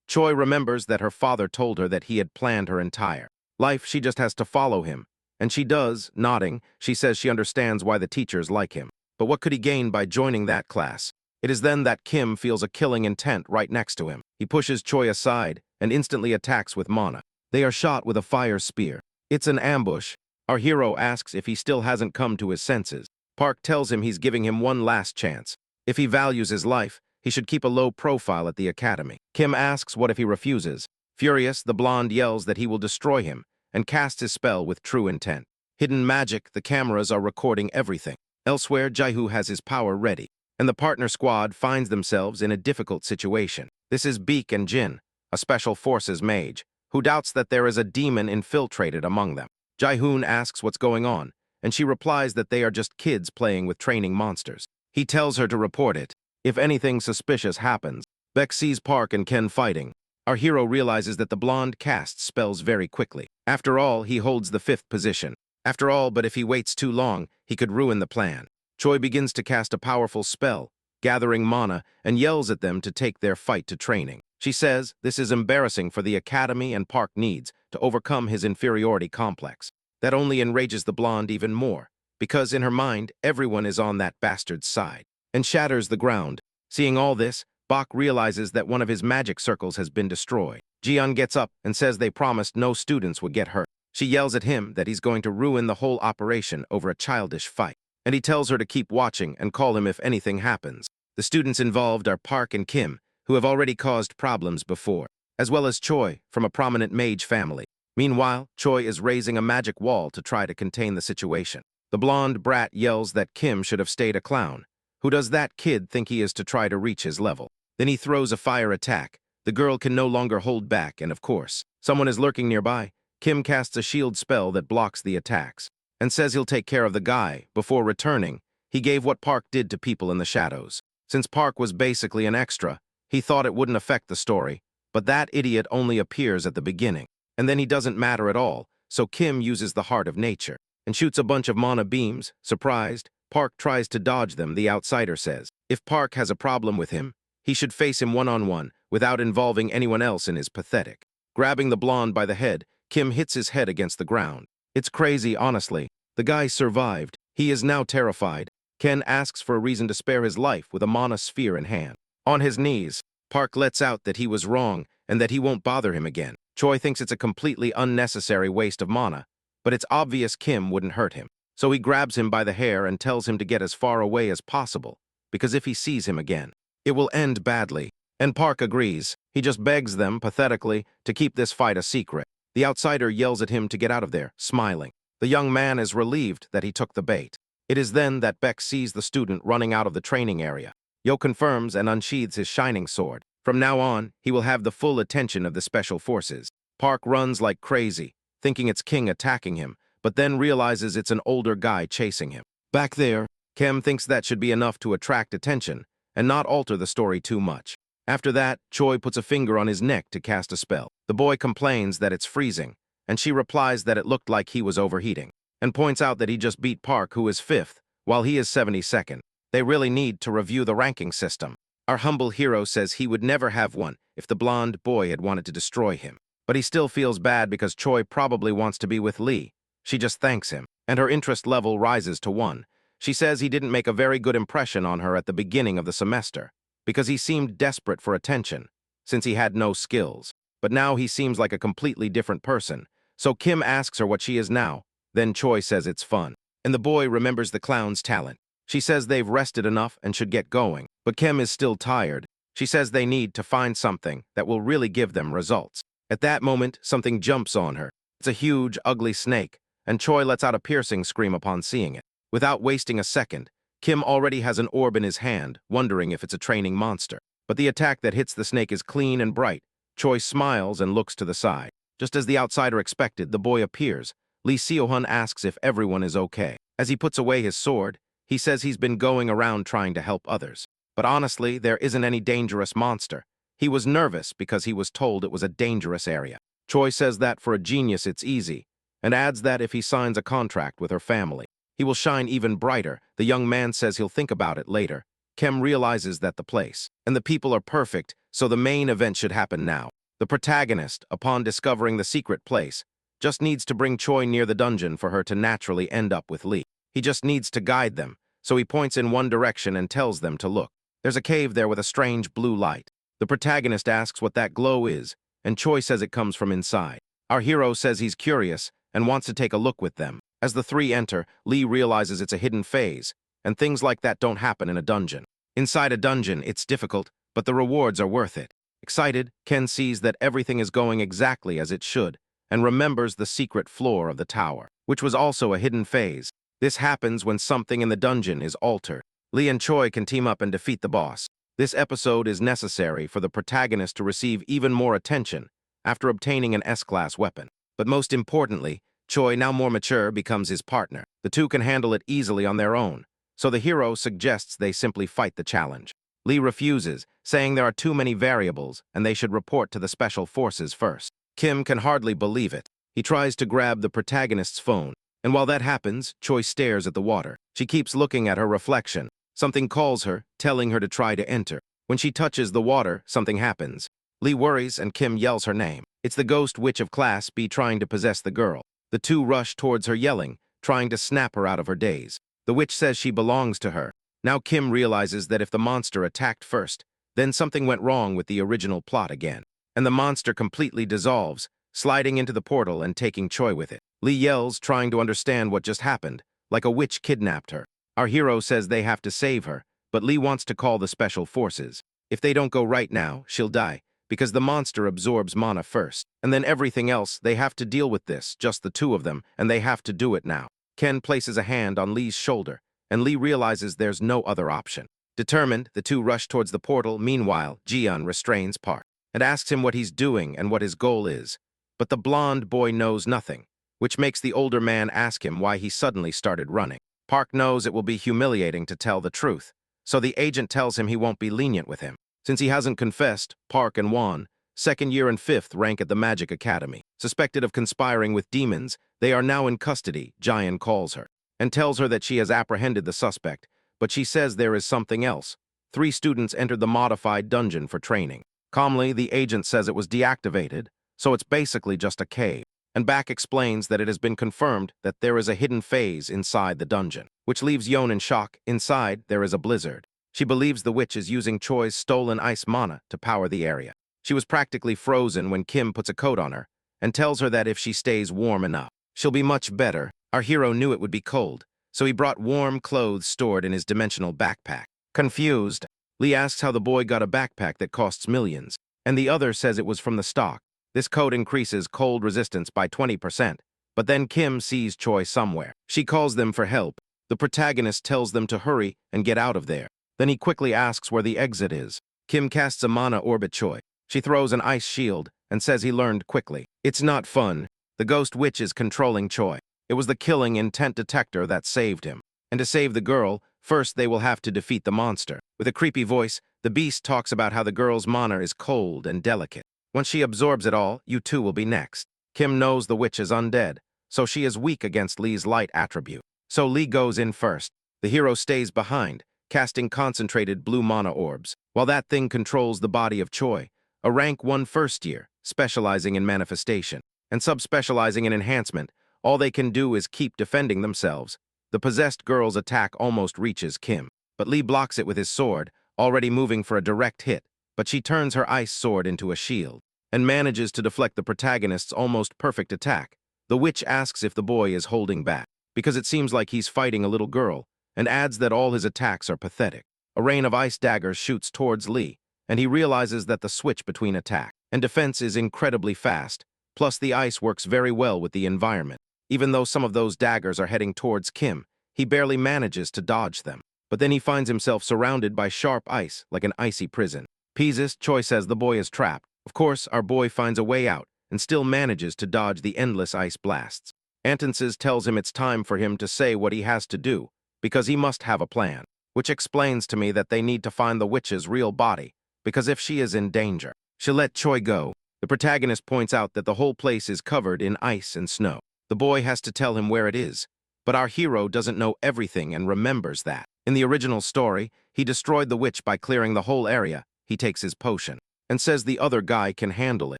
Choi remembers that her father told her that he had planned her entire life. She just has to follow him. And she does, nodding. She says she understands why the teachers like him. But what could he gain by joining that class? It is then that Kim feels a killing intent right next to him. He pushes Choi aside and instantly attacks with mana. They are shot with a fire spear. It's an ambush. Our hero asks if he still hasn't come to his senses. Park tells him he's giving him one last chance. If he values his life, he should keep a low profile at the academy. Kim asks what if he refuses. Furious, the blonde yells that he will destroy him and casts his spell with true intent. Hidden magic, the cameras are recording everything. Elsewhere, Jaeho has his power ready, and the partner squad finds themselves in a difficult situation. This is Beek and Jin, a special forces mage, who doubts that there is a demon infiltrated among them. Jaehoon asks what's going on, and she replies that they are just kids playing with training monsters. He tells her to report it. If anything suspicious happens, Beck sees Park and Ken fighting. Our hero realizes that the blonde casts spells very quickly. After all, he holds the 5th position. After all, but if he waits too long, he could ruin the plan. Choi begins to cast a powerful spell, gathering mana, and yells at them to take their fight to training. She says this is embarrassing for the academy and Park needs to overcome his inferiority complex. That only enrages the blonde even more, because in her mind, everyone is on that bastard's side, and shatters the ground. Seeing all this, Bak realizes that one of his magic circles has been destroyed. Jian gets up and says they promised no students would get hurt. She yells at him that he's going to ruin the whole operation over a childish fight, and he tells her to keep watching and call him if anything happens. The students involved are Park and Kim, who have already caused problems before. as well as Choi from a prominent mage family. Meanwhile, Choi is raising a magic wall to try to contain the situation. The blonde brat yells that Kim should have stayed a clown. Who does that kid think he is to try to reach his level? Then he throws a fire attack. The girl can no longer hold back, and of course, someone is lurking nearby. Kim casts a shield spell that blocks the attacks, and says he'll take care of the guy. Before returning, he gave what Park did to people in the shadows. Since Park was basically an extra, he thought it wouldn't affect the story, but that idiot only appears at the beginning, and then he doesn't matter at all, so Kim uses the heart of nature and shoots a bunch of mana beams. Surprised, Park tries to dodge them. The outsider says if Park has a problem with him, he should face him one-on-one without involving anyone else in his pathetic. Grabbing the blonde by the head, Kim hits his head against the ground. It's crazy, honestly. The guy survived. He is now terrified. Ken asks for a reason to spare his life with a mana sphere in hand. On his knees, Park lets out that he was wrong and that he won't bother him again. Choi thinks it's a completely unnecessary waste of mana, but it's obvious Kim wouldn't hurt him. So he grabs him by the hair and tells him to get as far away as possible, because if he sees him again, it will end badly. And Park agrees. He just begs them, pathetically, to keep this fight a secret. The outsider yells at him to get out of there, smiling. The young man is relieved that he took the bait. It is then that Beck sees the student running out of the training area. Yo confirms and unsheathes his shining sword. From now on, he will have the full attention of the special forces. Park runs like crazy, thinking it's King attacking him, but then realizes it's an older guy chasing him. Back there, Kim thinks that should be enough to attract attention and not alter the story too much. After that, Choi puts a finger on his neck to cast a spell. The boy complains that it's freezing, and she replies that it looked like he was overheating, and points out that he just beat Park, who is 5th, while he is 72nd. They really need to review the ranking system. Our humble hero says he would never have one if the blonde boy had wanted to destroy him. But he still feels bad because Choi probably wants to be with Lee. She just thanks him, and her interest level rises to 1. She says he didn't make a very good impression on her at the beginning of the semester, because he seemed desperate for attention, since he had no skills. But now he seems like a completely different person. So Kim asks her what she is now. Then Choi says it's fun. And the boy remembers the clown's talent. She says they've rested enough and should get going. But Kim is still tired. She says they need to find something that will really give them results. At that moment, something jumps on her. It's a huge, ugly snake, and Choi lets out a piercing scream upon seeing it. Without wasting a second, Kim already has an orb in his hand, wondering if it's a training monster. But the attack that hits the snake is clean and bright. Choi smiles and looks to the side. Just as the outsider expected, the boy appears. Lee Seo-hun asks if everyone is okay. As he puts away his sword, he says he's been going around trying to help others. But honestly, there isn't any dangerous monster. He was nervous because he was told it was a dangerous area. Choi says that for a genius it's easy, and adds that if he signs a contract with her family, he will shine even brighter. The young man says he'll think about it later. Kim realizes that the place and the people are perfect, so the main event should happen now. The protagonist, upon discovering the secret place, just needs to bring Choi near the dungeon for her to naturally end up with Lee. He just needs to guide them, so he points in one direction and tells them to look. There's a cave there with a strange blue light. The protagonist asks what that glow is, and Choi says it comes from inside. Our hero says he's curious and wants to take a look with them. As the three enter, Lee realizes it's a hidden phase, and things like that don't happen in a dungeon. Inside a dungeon, it's difficult, but the rewards are worth it. Excited, Ken sees that everything is going exactly as it should, and remembers the secret floor of the tower, which was also a hidden phase. This happens when something in the dungeon is altered. Lee and Choi can team up and defeat the boss. This episode is necessary for the protagonist to receive even more attention after obtaining an S-class weapon. But most importantly, Choi, now more mature, becomes his partner. The two can handle it easily on their own, so the hero suggests they simply fight the challenge. Lee refuses, saying there are too many variables and they should report to the special forces first. Kim can hardly believe it. He tries to grab the protagonist's phone, and while that happens, Choi stares at the water. She keeps looking at her reflection. Something calls her, telling her to try to enter. When she touches the water, something happens. Lee worries and Kim yells her name. It's the ghost witch of Class B trying to possess the girl. The two rush towards her yelling, trying to snap her out of her daze. The witch says she belongs to her. Now Kim realizes that if the monster attacked first, then something went wrong with the original plot again. And the monster completely dissolves, sliding into the portal and taking Choi with it. Lee yells, trying to understand what just happened, like a witch kidnapped her. Our hero says they have to save her, but Lee wants to call the special forces. If they don't go right now, she'll die. because the monster absorbs mana first. And then everything else, they have to deal with this, just the two of them, and they have to do it now. Ken places a hand on Lee's shoulder, and Lee realizes there's no other option. Determined, the two rush towards the portal. Meanwhile, Jian restrains Park and asks him what he's doing and what his goal is. But the blonde boy knows nothing, which makes the older man ask him why he suddenly started running. Park knows it will be humiliating to tell the truth, so the agent tells him he won't be lenient with him. Since he hasn't confessed, Park and Juan, second year and fifth rank at the Magic Academy. Suspected of conspiring with demons, they are now in custody, Jian calls her, and tells her that she has apprehended the suspect, but she says there is something else. 3 students entered the modified dungeon for training. Calmly, the agent says it was deactivated, so it's basically just a cave. And Back explains that it has been confirmed that there is a hidden phase inside the dungeon, which leaves Yon in shock. Inside, there is a blizzard. She believes the witch is using Choi's stolen ice mana to power the area. She was practically frozen when Kim puts a coat on her and tells her that if she stays warm enough, she'll be much better. Our hero knew it would be cold, so he brought warm clothes stored in his dimensional backpack. Confused, Lee asks how the boy got a backpack that costs millions, and the other says it was from the stock. This coat increases cold resistance by 20%, but then Kim sees Choi somewhere. She calls them for help. The protagonist tells them to hurry and get out of there. Then he quickly asks where the exit is. Kim casts a mana orbit Choi. She throws an ice shield and says he learned quickly. It's not fun. The ghost witch is controlling Choi. It was the killing intent detector that saved him. And to save the girl, first they will have to defeat the monster. With a creepy voice, the beast talks about how the girl's mana is cold and delicate. Once she absorbs it all, you too will be next. Kim knows the witch is undead, so she is weak against Lee's light attribute. So Lee goes in first. The hero stays behind, casting concentrated blue mana orbs, while that thing controls the body of Choi, a rank 1 first year, specializing in manifestation, and subspecializing in enhancement. All they can do is keep defending themselves. The possessed girl's attack almost reaches Kim, but Lee blocks it with his sword, already moving for a direct hit, but she turns her ice sword into a shield, and manages to deflect the protagonist's almost perfect attack. The witch asks if the boy is holding back, because it seems like he's fighting a little girl, and adds that all his attacks are pathetic. A rain of ice daggers shoots towards Lee, and he realizes that the switch between attack and defense is incredibly fast, plus the ice works very well with the environment. Even though some of those daggers are heading towards Kim, he barely manages to dodge them. But then he finds himself surrounded by sharp ice, like an icy prison. Pieces, Choi says the boy is trapped. Of course, our boy finds a way out, and still manages to dodge the endless ice blasts. Antonses tells him it's time for him to say what he has to do, because he must have a plan, which explains to me that they need to find the witch's real body, because if she is in danger, she'll let Choi go. The protagonist points out that the whole place is covered in ice and snow. The boy has to tell him where it is, but our hero doesn't know everything and remembers that. In the original story, he destroyed the witch by clearing the whole area. He takes his potion, and says the other guy can handle it.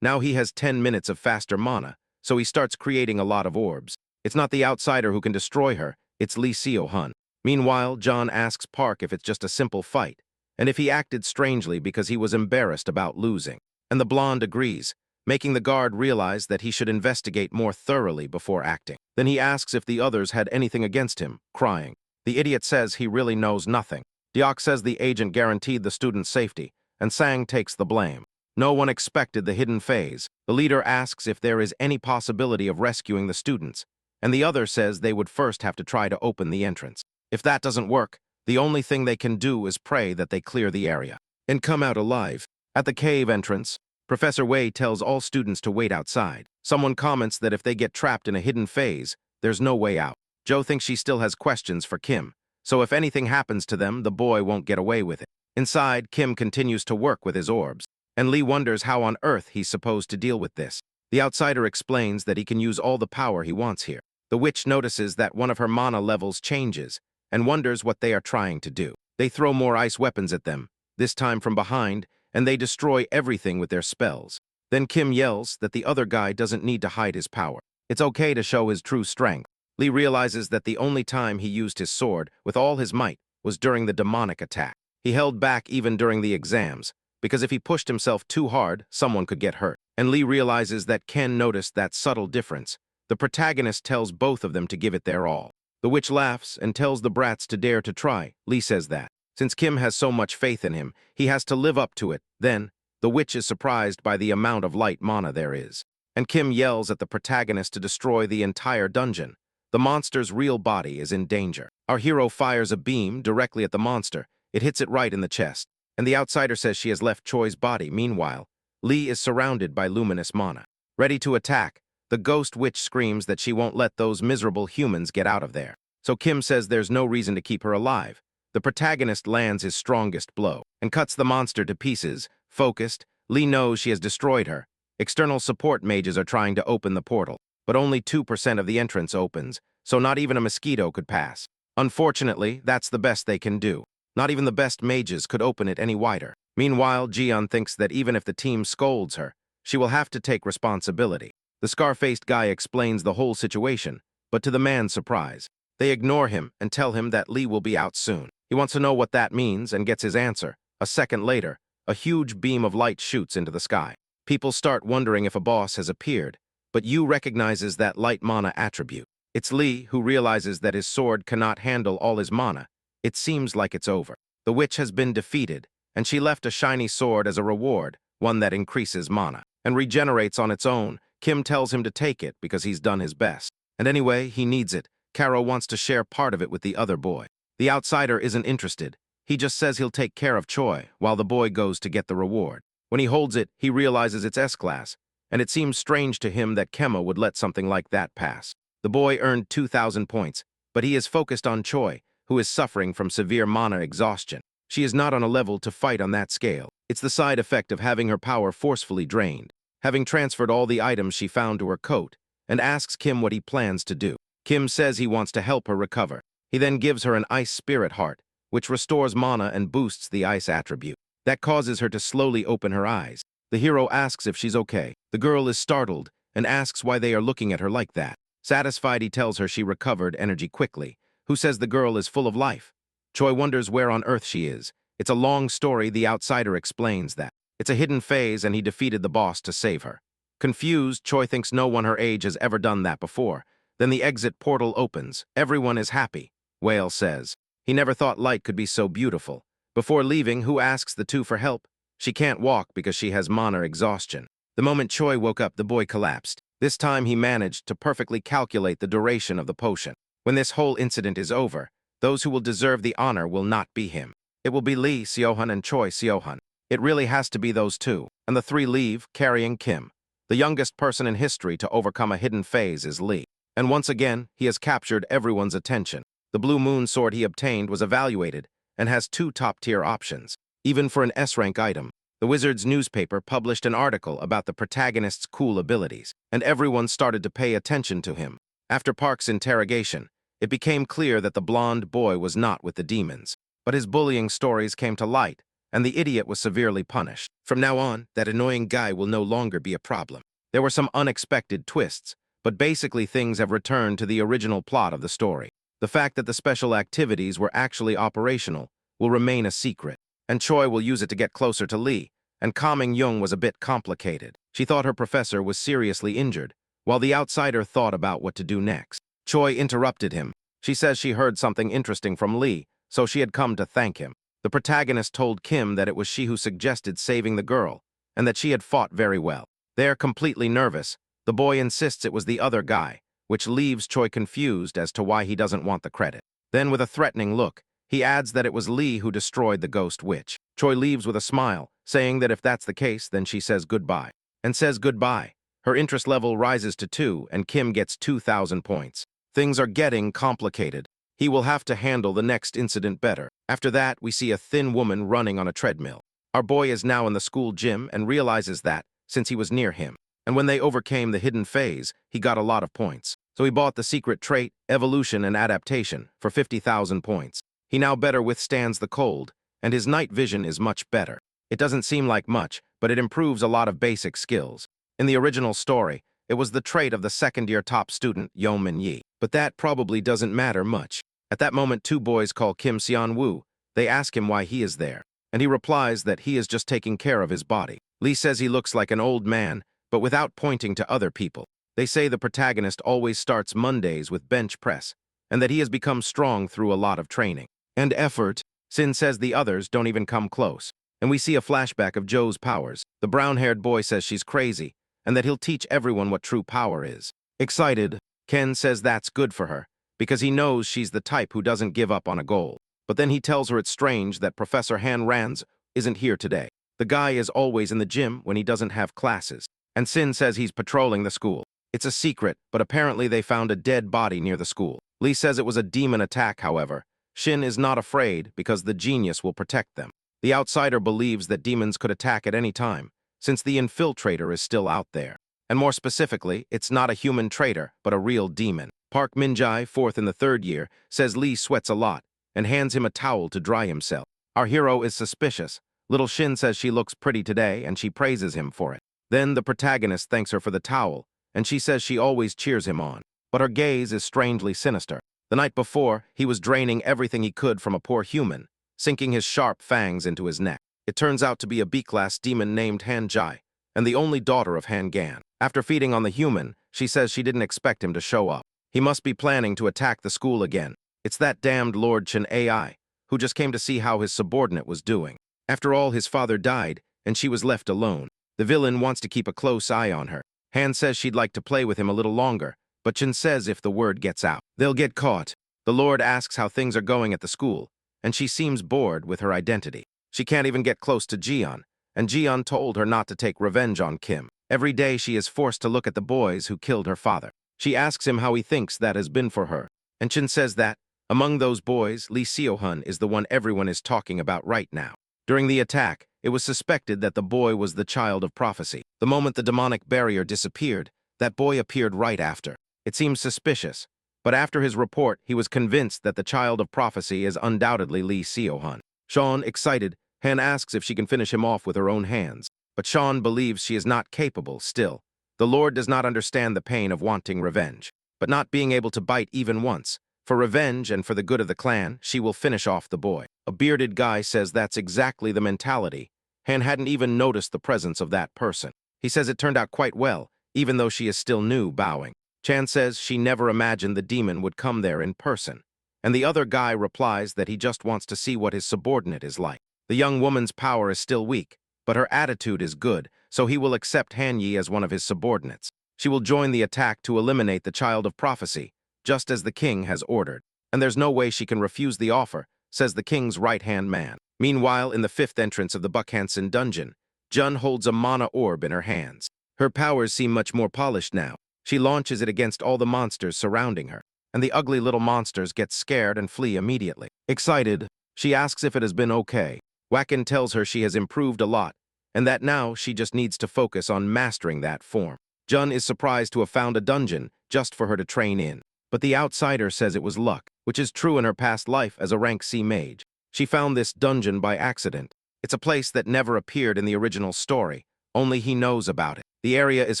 Now he has 10 minutes of faster mana, so he starts creating a lot of orbs. It's not the outsider who can destroy her, it's Lee Seo-hun. Meanwhile, John asks Park if it's just a simple fight, and if he acted strangely because he was embarrassed about losing. And the blonde agrees, making the guard realize that he should investigate more thoroughly before acting. Then he asks if the others had anything against him, crying. The idiot says he really knows nothing. Deok says the agent guaranteed the student's safety, and Sang takes the blame. No one expected the hidden phase. The leader asks if there is any possibility of rescuing the students, and the other says they would first have to try to open the entrance. If that doesn't work, the only thing they can do is pray that they clear the area and come out alive. At the cave entrance, Professor Wei tells all students to wait outside. Someone comments that if they get trapped in a hidden phase, there's no way out. Joe thinks she still has questions for Kim, so if anything happens to them, the boy won't get away with it. Inside, Kim continues to work with his orbs, and Lee wonders how on earth he's supposed to deal with this. The outsider explains that he can use all the power he wants here. The witch notices that one of her mana levels changes, and wonders what they are trying to do. They throw more ice weapons at them, this time from behind, and they destroy everything with their spells. Then Kim yells that the other guy doesn't need to hide his power. It's okay to show his true strength. Lee realizes that the only time he used his sword with all his might was during the demonic attack. He held back even during the exams, because if he pushed himself too hard, someone could get hurt. And Lee realizes that Ken noticed that subtle difference. The protagonist tells both of them to give it their all. The witch laughs and tells the brats to dare to try. Lee says that, since Kim has so much faith in him, he has to live up to it. Then, The witch is surprised by the amount of light mana there is, and Kim yells at the protagonist to destroy the entire dungeon. The monster's real body is in danger. Our hero fires a beam directly at the monster. It hits it right in the chest, and the outsider says she has left Choi's body. Meanwhile, Lee is surrounded by luminous mana. Ready to attack, the ghost witch screams that she won't let those miserable humans get out of there. So Kim says there's no reason to keep her alive. The protagonist lands his strongest blow and cuts the monster to pieces. Focused, Lee knows she has destroyed her. External support mages are trying to open the portal, but only 2% of the entrance opens, so not even a mosquito could pass. Unfortunately, that's the best they can do. Not even the best mages could open it any wider. Meanwhile, Jiyeon thinks that even if the team scolds her, she will have to take responsibility. The scar-faced guy explains the whole situation, but to the man's surprise, they ignore him and tell him that Lee will be out soon. He wants to know what that means and gets his answer. A second later, a huge beam of light shoots into the sky. People start wondering if a boss has appeared, but Yu recognizes that light mana attribute. It's Lee who realizes that his sword cannot handle all his mana. It seems like it's over. The witch has been defeated, and she left a shiny sword as a reward, one that increases mana and regenerates on its own. Kim tells him to take it because he's done his best. And anyway, he needs it. Karo wants to share part of it with the other boy. The outsider isn't interested. He just says he'll take care of Choi while the boy goes to get the reward. When he holds it, he realizes it's S-class, and it seems strange to him that Kema would let something like that pass. The boy earned 2,000 points, but he is focused on Choi, who is suffering from severe mana exhaustion. She is not on a level to fight on that scale. It's the side effect of having her power forcefully drained. Having transferred all the items she found to her coat, and asks Kim what he plans to do. Kim says he wants to help her recover. He then gives her an ice spirit heart, which restores mana and boosts the ice attribute. That causes her to slowly open her eyes. The hero asks if she's okay. The girl is startled and asks why they are looking at her like that. Satisfied, he tells her she recovered energy quickly, who says the girl is full of life. Choi wonders where on earth she is. It's a long story. The outsider explains that it's a hidden phase and he defeated the boss to save her. Confused, Choi thinks no one her age has ever done that before. Then the exit portal opens. Everyone is happy. Whale says he never thought light could be so beautiful. Before leaving, Who asks the two for help. She can't walk because she has mana exhaustion. The moment Choi woke up, the boy collapsed. This time he managed to perfectly calculate the duration of the potion. When this whole incident is over, those who will deserve the honor will not be him. It will be Lee Seohan and Choi Seohan. It really has to be those two, and the three leave, carrying Kim. The youngest person in history to overcome a hidden phase is Lee. And once again, he has captured everyone's attention. The blue moon sword he obtained was evaluated and has 2 top-tier options, even for an S-rank item. The Wizard's newspaper published an article about the protagonist's cool abilities, and everyone started to pay attention to him. After Park's interrogation, it became clear that the blonde boy was not with the demons, but his bullying stories came to light, and the idiot was severely punished. From now on, that annoying guy will no longer be a problem. There were some unexpected twists, but basically things have returned to the original plot of the story. The fact that the special activities were actually operational will remain a secret, and Choi will use it to get closer to Lee, and calming Young was a bit complicated. She thought her professor was seriously injured, while the outsider thought about what to do next. Choi interrupted him. She says she heard something interesting from Lee, so she had come to thank him. The protagonist told Kim that it was she who suggested saving the girl, and that she had fought very well. They are completely nervous. The boy insists it was the other guy, which leaves Choi confused as to why he doesn't want the credit. Then, with a threatening look, he adds that it was Lee who destroyed the ghost witch. Choi leaves with a smile, saying that if that's the case, then she says goodbye. And says goodbye. Her interest level rises to 2, and Kim gets 2,000 points. Things are getting complicated. He will have to handle the next incident better. After that, we see a thin woman running on a treadmill. Our boy is now in the school gym and realizes that, since he was near him, and when they overcame the hidden phase, he got a lot of points. So he bought the secret trait, evolution and adaptation, for 50,000 points. He now better withstands the cold, and his night vision is much better. It doesn't seem like much, but it improves a lot of basic skills. In the original story, it was the trait of the second-year top student, Yo Min-yi. But that probably doesn't matter much. At that moment, 2 boys call Kim Seon-woo. They ask him why he is there, and he replies that he is just taking care of his body. Lee says he looks like an old man, but without pointing to other people. They say the protagonist always starts Mondays with bench press, and that he has become strong through a lot of training and effort. Sin says the others don't even come close. and we see a flashback of Joe's powers. The brown-haired boy says she's crazy, and that he'll teach everyone what true power is. Excited, Ken says that's good for her, because he knows she's the type who doesn't give up on a goal. But then he tells her it's strange that Professor Han Rands isn't here today. The guy is always in the gym when he doesn't have classes, and Sin says he's patrolling the school. It's a secret, but apparently they found a dead body near the school. Lee says it was a demon attack, however. Shin is not afraid because the genius will protect them. The outsider believes that demons could attack at any time, since the infiltrator is still out there. And more specifically, it's not a human traitor, but a real demon. Park Min-jae, fourth in the third year, says Lee sweats a lot and hands him a towel to dry himself. Our hero is suspicious. Little Shin says she looks pretty today and she praises him for it. Then the protagonist thanks her for the towel, and she says she always cheers him on. But her gaze is strangely sinister. The night before, he was draining everything he could from a poor human, sinking his sharp fangs into his neck. It turns out to be a B-class demon named Han Jai, and the only daughter of Han Gan. After feeding on the human, she says she didn't expect him to show up. He must be planning to attack the school again. It's that damned Lord Chen AI, who just came to see how his subordinate was doing. After all, his father died, and she was left alone. The villain wants to keep a close eye on her. Han says she'd like to play with him a little longer, but Chen says if the word gets out, they'll get caught. The Lord asks how things are going at the school, and she seems bored with her identity. She can't even get close to Jian, and Jian told her not to take revenge on Kim. Every day she is forced to look at the boys who killed her father. She asks him how he thinks that has been for her, and Chen says that, among those boys, Lee Seo-hun is the one everyone is talking about right now. During the attack, it was suspected that the boy was the child of prophecy. The moment the demonic barrier disappeared, that boy appeared right after. It seems suspicious, but after his report, he was convinced that the child of prophecy is undoubtedly Lee Seo-hun. Sean, excited, Han asks if she can finish him off with her own hands, but Sean believes she is not capable still. The Lord does not understand the pain of wanting revenge, but not being able to bite even once. For revenge and for the good of the clan, she will finish off the boy. A bearded guy says that's exactly the mentality. Han hadn't even noticed the presence of that person. He says it turned out quite well, even though she is still new, bowing. Chan says she never imagined the demon would come there in person. And the other guy replies that he just wants to see what his subordinate is like. The young woman's power is still weak, but her attitude is good, so he will accept Han Yi as one of his subordinates. She will join the attack to eliminate the child of prophecy, just as the king has ordered. And there's no way she can refuse the offer, says the king's right-hand man. Meanwhile, in the fifth entrance of the Buckhanson dungeon, Jun holds a mana orb in her hands. Her powers seem much more polished now. She launches it against all the monsters surrounding her, and the ugly little monsters get scared and flee immediately. Excited, she asks if it has been okay. Wacken tells her she has improved a lot, and that now she just needs to focus on mastering that form. Jun is surprised to have found a dungeon just for her to train in. But the outsider says it was luck, which is true in her past life as a rank C mage. She found this dungeon by accident. It's a place that never appeared in the original story, only he knows about it. The area is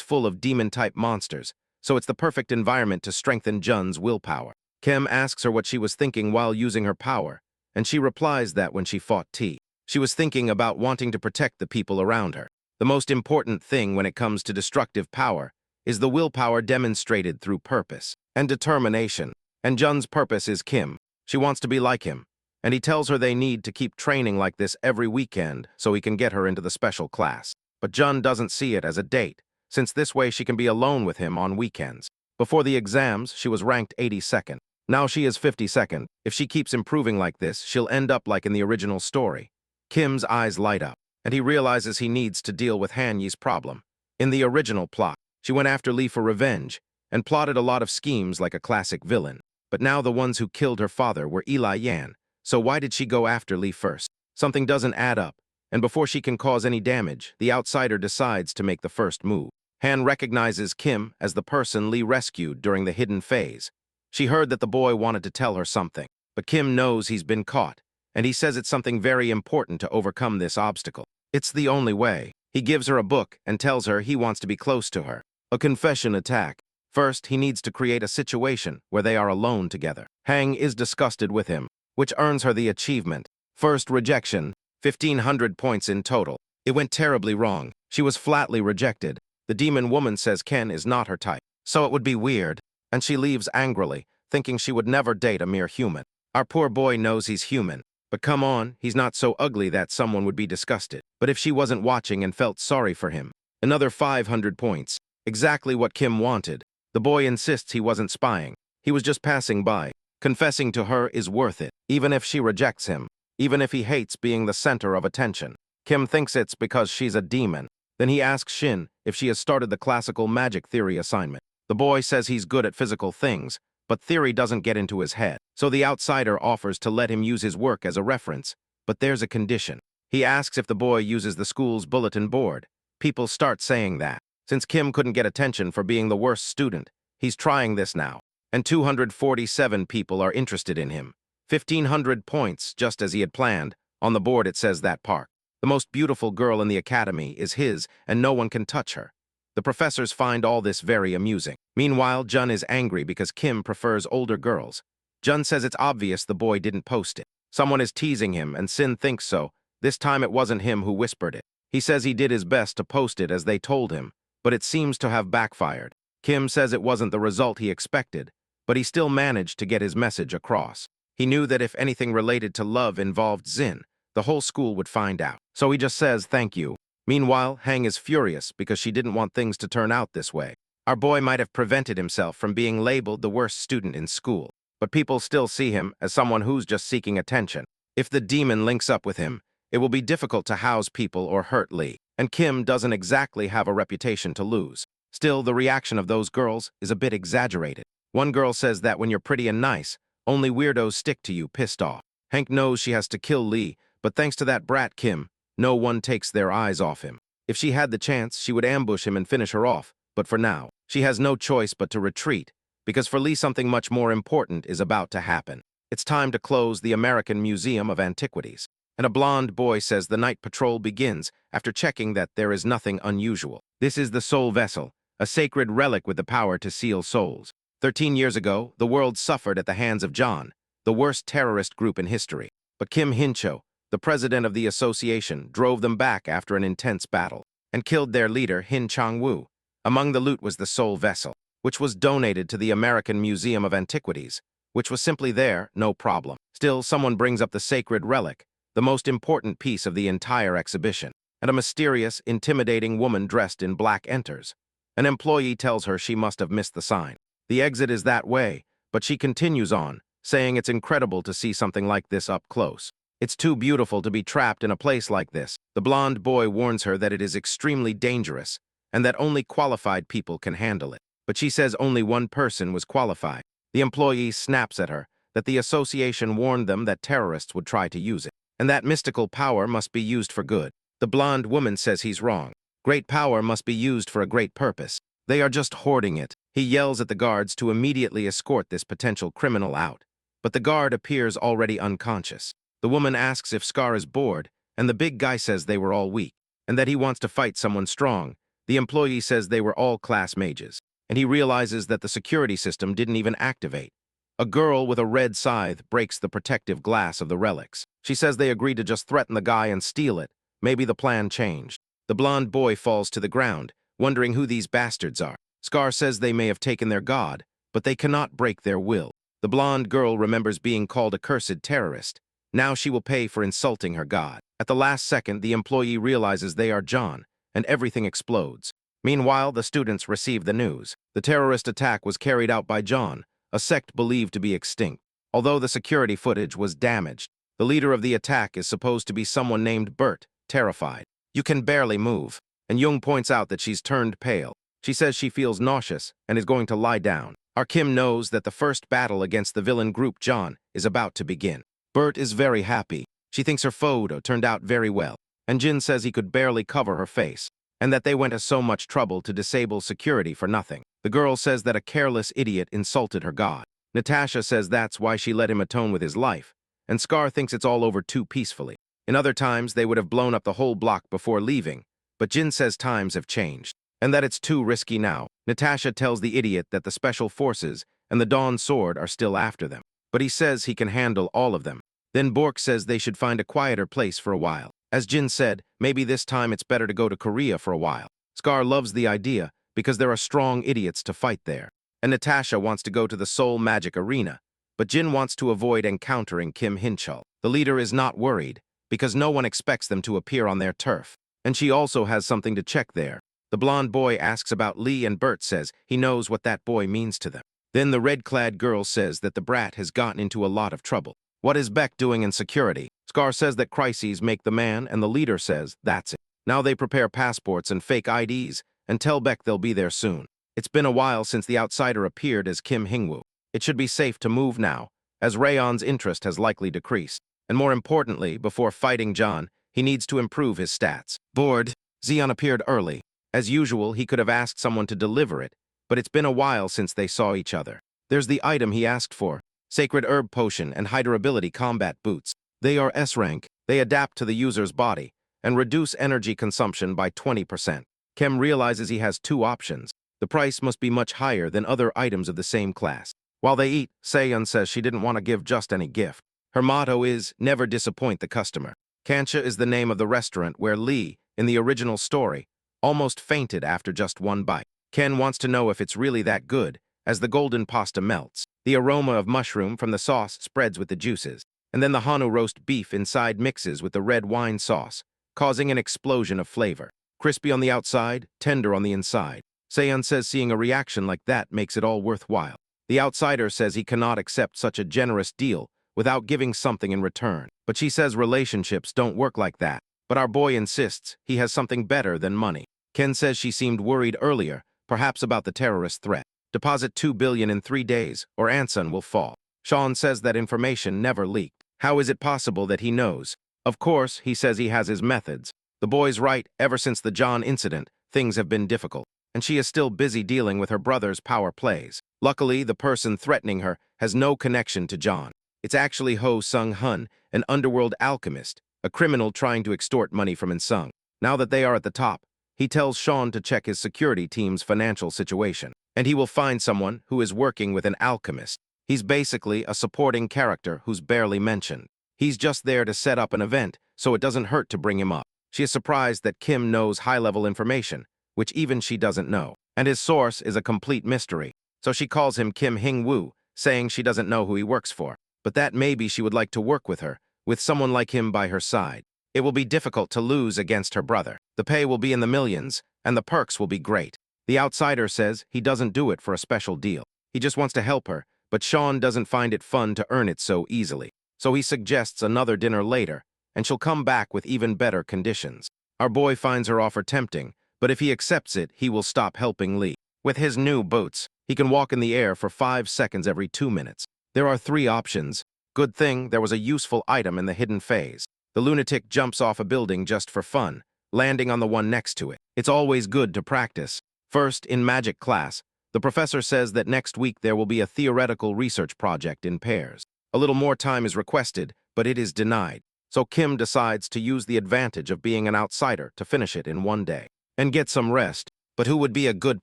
full of demon-type monsters, so it's the perfect environment to strengthen Jun's willpower. Kim asks her what she was thinking while using her power, and she replies that when she fought T, she was thinking about wanting to protect the people around her. The most important thing when it comes to destructive power is the willpower demonstrated through purpose and determination. And Jun's purpose is Kim. She wants to be like him, and he tells her they need to keep training like this every weekend so he can get her into the special class. But Jun doesn't see it as a date, since this way she can be alone with him on weekends. Before the exams, she was ranked 82nd. Now she is 52nd. If she keeps improving like this, she'll end up like in the original story. Kim's eyes light up, and he realizes he needs to deal with Han Yi's problem. In the original plot, she went after Lee for revenge, and plotted a lot of schemes like a classic villain. But now the ones who killed her father were Eli Yan, so why did she go after Lee first? Something doesn't add up, and before she can cause any damage, the outsider decides to make the first move. Han recognizes Kim as the person Lee rescued during the hidden phase. She heard that the boy wanted to tell her something, but Kim knows he's been caught, and he says it's something very important to overcome this obstacle. It's the only way. He gives her a book and tells her he wants to be close to her. A confession attack. First, he needs to create a situation where they are alone together. Hang is disgusted with him, which earns her the achievement. First rejection, 1,500 points in total. It went terribly wrong. She was flatly rejected. The demon woman says Ken is not her type, so it would be weird, and she leaves angrily, thinking she would never date a mere human. Our poor boy knows he's human, But come on, he's not so ugly that someone would be disgusted. But if she wasn't watching and felt sorry for him, another 500 points. Exactly what Kim wanted. The boy insists he wasn't spying. He was just passing by. Confessing to her is worth it, even if she rejects him, even if he hates being the center of attention. Kim thinks it's because she's a demon. Then he asks Shin if she has started the classical magic theory assignment. The boy says he's good at physical things, but theory doesn't get into his head. So the outsider offers to let him use his work as a reference, but there's a condition. He asks if the boy uses the school's bulletin board. People start saying that. Since Kim couldn't get attention for being the worst student, he's trying this now. And 247 people are interested in him. 1,500 points, just as he had planned. On the board it says that park. The most beautiful girl in the academy is his, and no one can touch her. The professors find all this very amusing. Meanwhile, Jun is angry because Kim prefers older girls. Jun says it's obvious the boy didn't post it. Someone is teasing him, and Sin thinks so. This time it wasn't him who whispered it. He says he did his best to post it as they told him, but it seems to have backfired. Kim says it wasn't the result he expected, but he still managed to get his message across. He knew that if anything related to love involved Zin, the whole school would find out. So he just says thank you. Meanwhile, Hang is furious because she didn't want things to turn out this way. Our boy might have prevented himself from being labeled the worst student in school, but people still see him as someone who's just seeking attention. If the demon links up with him, it will be difficult to house people or hurt Lee, and Kim doesn't exactly have a reputation to lose. Still, the reaction of those girls is a bit exaggerated. One girl says that when you're pretty and nice, only weirdos stick to you, pissed off. Hank knows she has to kill Lee, but thanks to that brat Kim, no one takes their eyes off him. If she had the chance, she would ambush him and finish her off, but for now, she has no choice but to retreat, because for Lee something much more important is about to happen. It's time to close the American Museum of Antiquities. And a blonde boy says the night patrol begins after checking that there is nothing unusual. This is the soul vessel, a sacred relic with the power to seal souls. 13 years ago, the world suffered at the hands of John, the worst terrorist group in history. But Kim Hincho, the president of the association, drove them back after an intense battle and killed their leader, Hin Chang-woo. Among the loot was the soul vessel, which was donated to the American Museum of Antiquities, which was simply there, no problem. Still, someone brings up the sacred relic, the most important piece of the entire exhibition, and a mysterious, intimidating woman dressed in black enters. An employee tells her she must have missed the sign. The exit is that way, but she continues on, saying it's incredible to see something like this up close. It's too beautiful to be trapped in a place like this. The blonde boy warns her that it is extremely dangerous, and that only qualified people can handle it. But she says only one person was qualified. The employee snaps at her that the association warned them that terrorists would try to use it, and that mystical power must be used for good. The blonde woman says he's wrong. Great power must be used for a great purpose. They are just hoarding it. He yells at the guards to immediately escort this potential criminal out, but the guard appears already unconscious. The woman asks if Scar is bored, and the big guy says they were all weak, and that he wants to fight someone strong. The employee says they were all class mages, and he realizes that the security system didn't even activate. A girl with a red scythe breaks the protective glass of the relics. She says they agreed to just threaten the guy and steal it. Maybe the plan changed. The blonde boy falls to the ground, wondering who these bastards are. Scar says they may have taken their god, but they cannot break their will. The blonde girl remembers being called a cursed terrorist. Now she will pay for insulting her god. At the last second, the employee realizes they are John, and everything explodes. Meanwhile, the students receive the news. The terrorist attack was carried out by John, a sect believed to be extinct. Although the security footage was damaged, the leader of the attack is supposed to be someone named Bert, terrified. You can barely move. And Jung points out that she's turned pale. She says she feels nauseous and is going to lie down. Our Kim knows that the first battle against the villain group John is about to begin. Bert is very happy. She thinks her photo turned out very well. And Jin says he could barely cover her face, and that they went to so much trouble to disable security for nothing. The girl says that a careless idiot insulted her god. Natasha says that's why she let him atone with his life, and Scar thinks it's all over too peacefully. In other times, they would have blown up the whole block before leaving, but Jin says times have changed, and that it's too risky now. Natasha tells the idiot that the Special Forces and the Dawn Sword are still after them, but he says he can handle all of them. Then Bork says they should find a quieter place for a while. As Jin said, maybe this time it's better to go to Korea for a while. Scar loves the idea because there are strong idiots to fight there. And Natasha wants to go to the Soul Magic Arena, but Jin wants to avoid encountering Kim Hinchul. The leader is not worried, because no one expects them to appear on their turf. And she also has something to check there. The blonde boy asks about Lee and Bert says he knows what that boy means to them. Then the red-clad girl says that the brat has gotten into a lot of trouble. What is Beck doing in security? Scar says that crises make the man, and the leader says that's it. Now they prepare passports and fake IDs and tell Beck they'll be there soon. It's been a while since the outsider appeared as Kim Hingwoo. It should be safe to move now, as Rayon's interest has likely decreased. And more importantly, before fighting John, he needs to improve his stats. Bored, Zeon appeared early. As usual, he could have asked someone to deliver it, but it's been a while since they saw each other. There's the item he asked for, Sacred Herb Potion and High Durability Combat Boots. They are S-rank. They adapt to the user's body and reduce energy consumption by 20%. Kim realizes he has two options. The price must be much higher than other items of the same class. While they eat, Seon says she didn't want to give just any gift. Her motto is, never disappoint the customer. Kansha is the name of the restaurant where Lee, in the original story, almost fainted after just one bite. Ken wants to know if it's really that good, as the golden pasta melts. The aroma of mushroom from the sauce spreads with the juices, and then the Hanu roast beef inside mixes with the red wine sauce, causing an explosion of flavor. Crispy on the outside, tender on the inside. Seon says seeing a reaction like that makes it all worthwhile. The outsider says he cannot accept such a generous deal without giving something in return. But she says relationships don't work like that. But our boy insists he has something better than money. Ken says she seemed worried earlier, perhaps about the terrorist threat. Deposit $2 billion in 3 days, or Anson will fall. Sean says that information never leaked. How is it possible that he knows? Of course, he says he has his methods. The boy's right, ever since the John incident, things have been difficult, and she is still busy dealing with her brother's power plays. Luckily, the person threatening her has no connection to John. It's actually Ho Sung-hun, an underworld alchemist, a criminal trying to extort money from In-sung. Now that they are at the top, he tells Sean to check his security team's financial situation, and he will find someone who is working with an alchemist. He's basically a supporting character who's barely mentioned. He's just there to set up an event, so it doesn't hurt to bring him up. She is surprised that Kim knows high-level information, which even she doesn't know, and his source is a complete mystery. So she calls him Kim Hing-woo, saying she doesn't know who he works for, but that maybe she would like to work with her, with someone like him by her side. It will be difficult to lose against her brother. The pay will be in the millions, and the perks will be great. The outsider says he doesn't do it for a special deal. He just wants to help her, but Sean doesn't find it fun to earn it so easily. So he suggests another dinner later, and she'll come back with even better conditions. Our boy finds her offer tempting, but if he accepts it, he will stop helping Lee. With his new boots, he can walk in the air for 5 seconds every 2 minutes. There are 3 options. Good thing there was a useful item in the hidden phase. The lunatic jumps off a building just for fun, landing on the one next to it. It's always good to practice. First, in magic class, the professor says that next week there will be a theoretical research project in pairs. A little more time is requested, but it is denied. So Kim decides to use the advantage of being an outsider to finish it in 1 day and get some rest. But who would be a good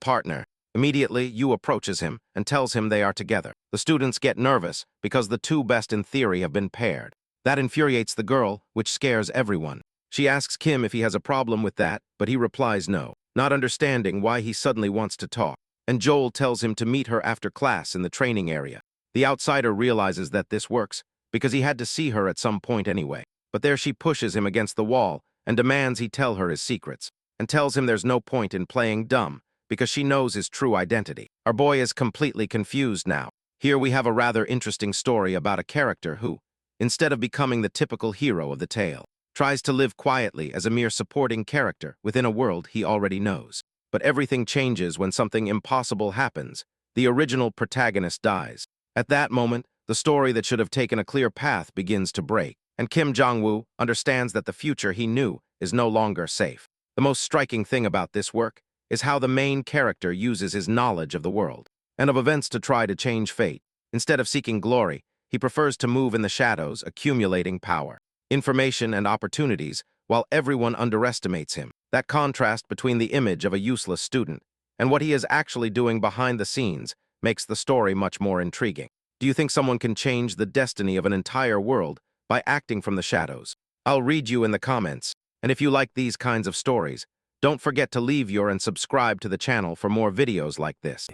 partner? Immediately, Yu approaches him and tells him they are together. The students get nervous because the 2 best in theory have been paired. That infuriates the girl, which scares everyone. She asks Kim if he has a problem with that, but he replies no, not understanding why he suddenly wants to talk. And Joel tells him to meet her after class in the training area. The outsider realizes that this works because he had to see her at some point anyway. But there she pushes him against the wall and demands he tell her his secrets, and tells him there's no point in playing dumb because she knows his true identity. Our boy is completely confused now. Here we have a rather interesting story about a character who, instead of becoming the typical hero of the tale, tries to live quietly as a mere supporting character within a world he already knows. But everything changes when something impossible happens. The original protagonist dies. At that moment, the story that should have taken a clear path begins to break, and Kim Jong-woo understands that the future he knew is no longer safe. The most striking thing about this work is how the main character uses his knowledge of the world and of events to try to change fate. Instead of seeking glory, he prefers to move in the shadows, accumulating power, information, and opportunities, while everyone underestimates him. That contrast between the image of a useless student and what he is actually doing behind the scenes makes the story much more intriguing. Do you think someone can change the destiny of an entire world by acting from the shadows? I'll read you in the comments. And if you like these kinds of stories, don't forget to leave your and subscribe to the channel for more videos like this.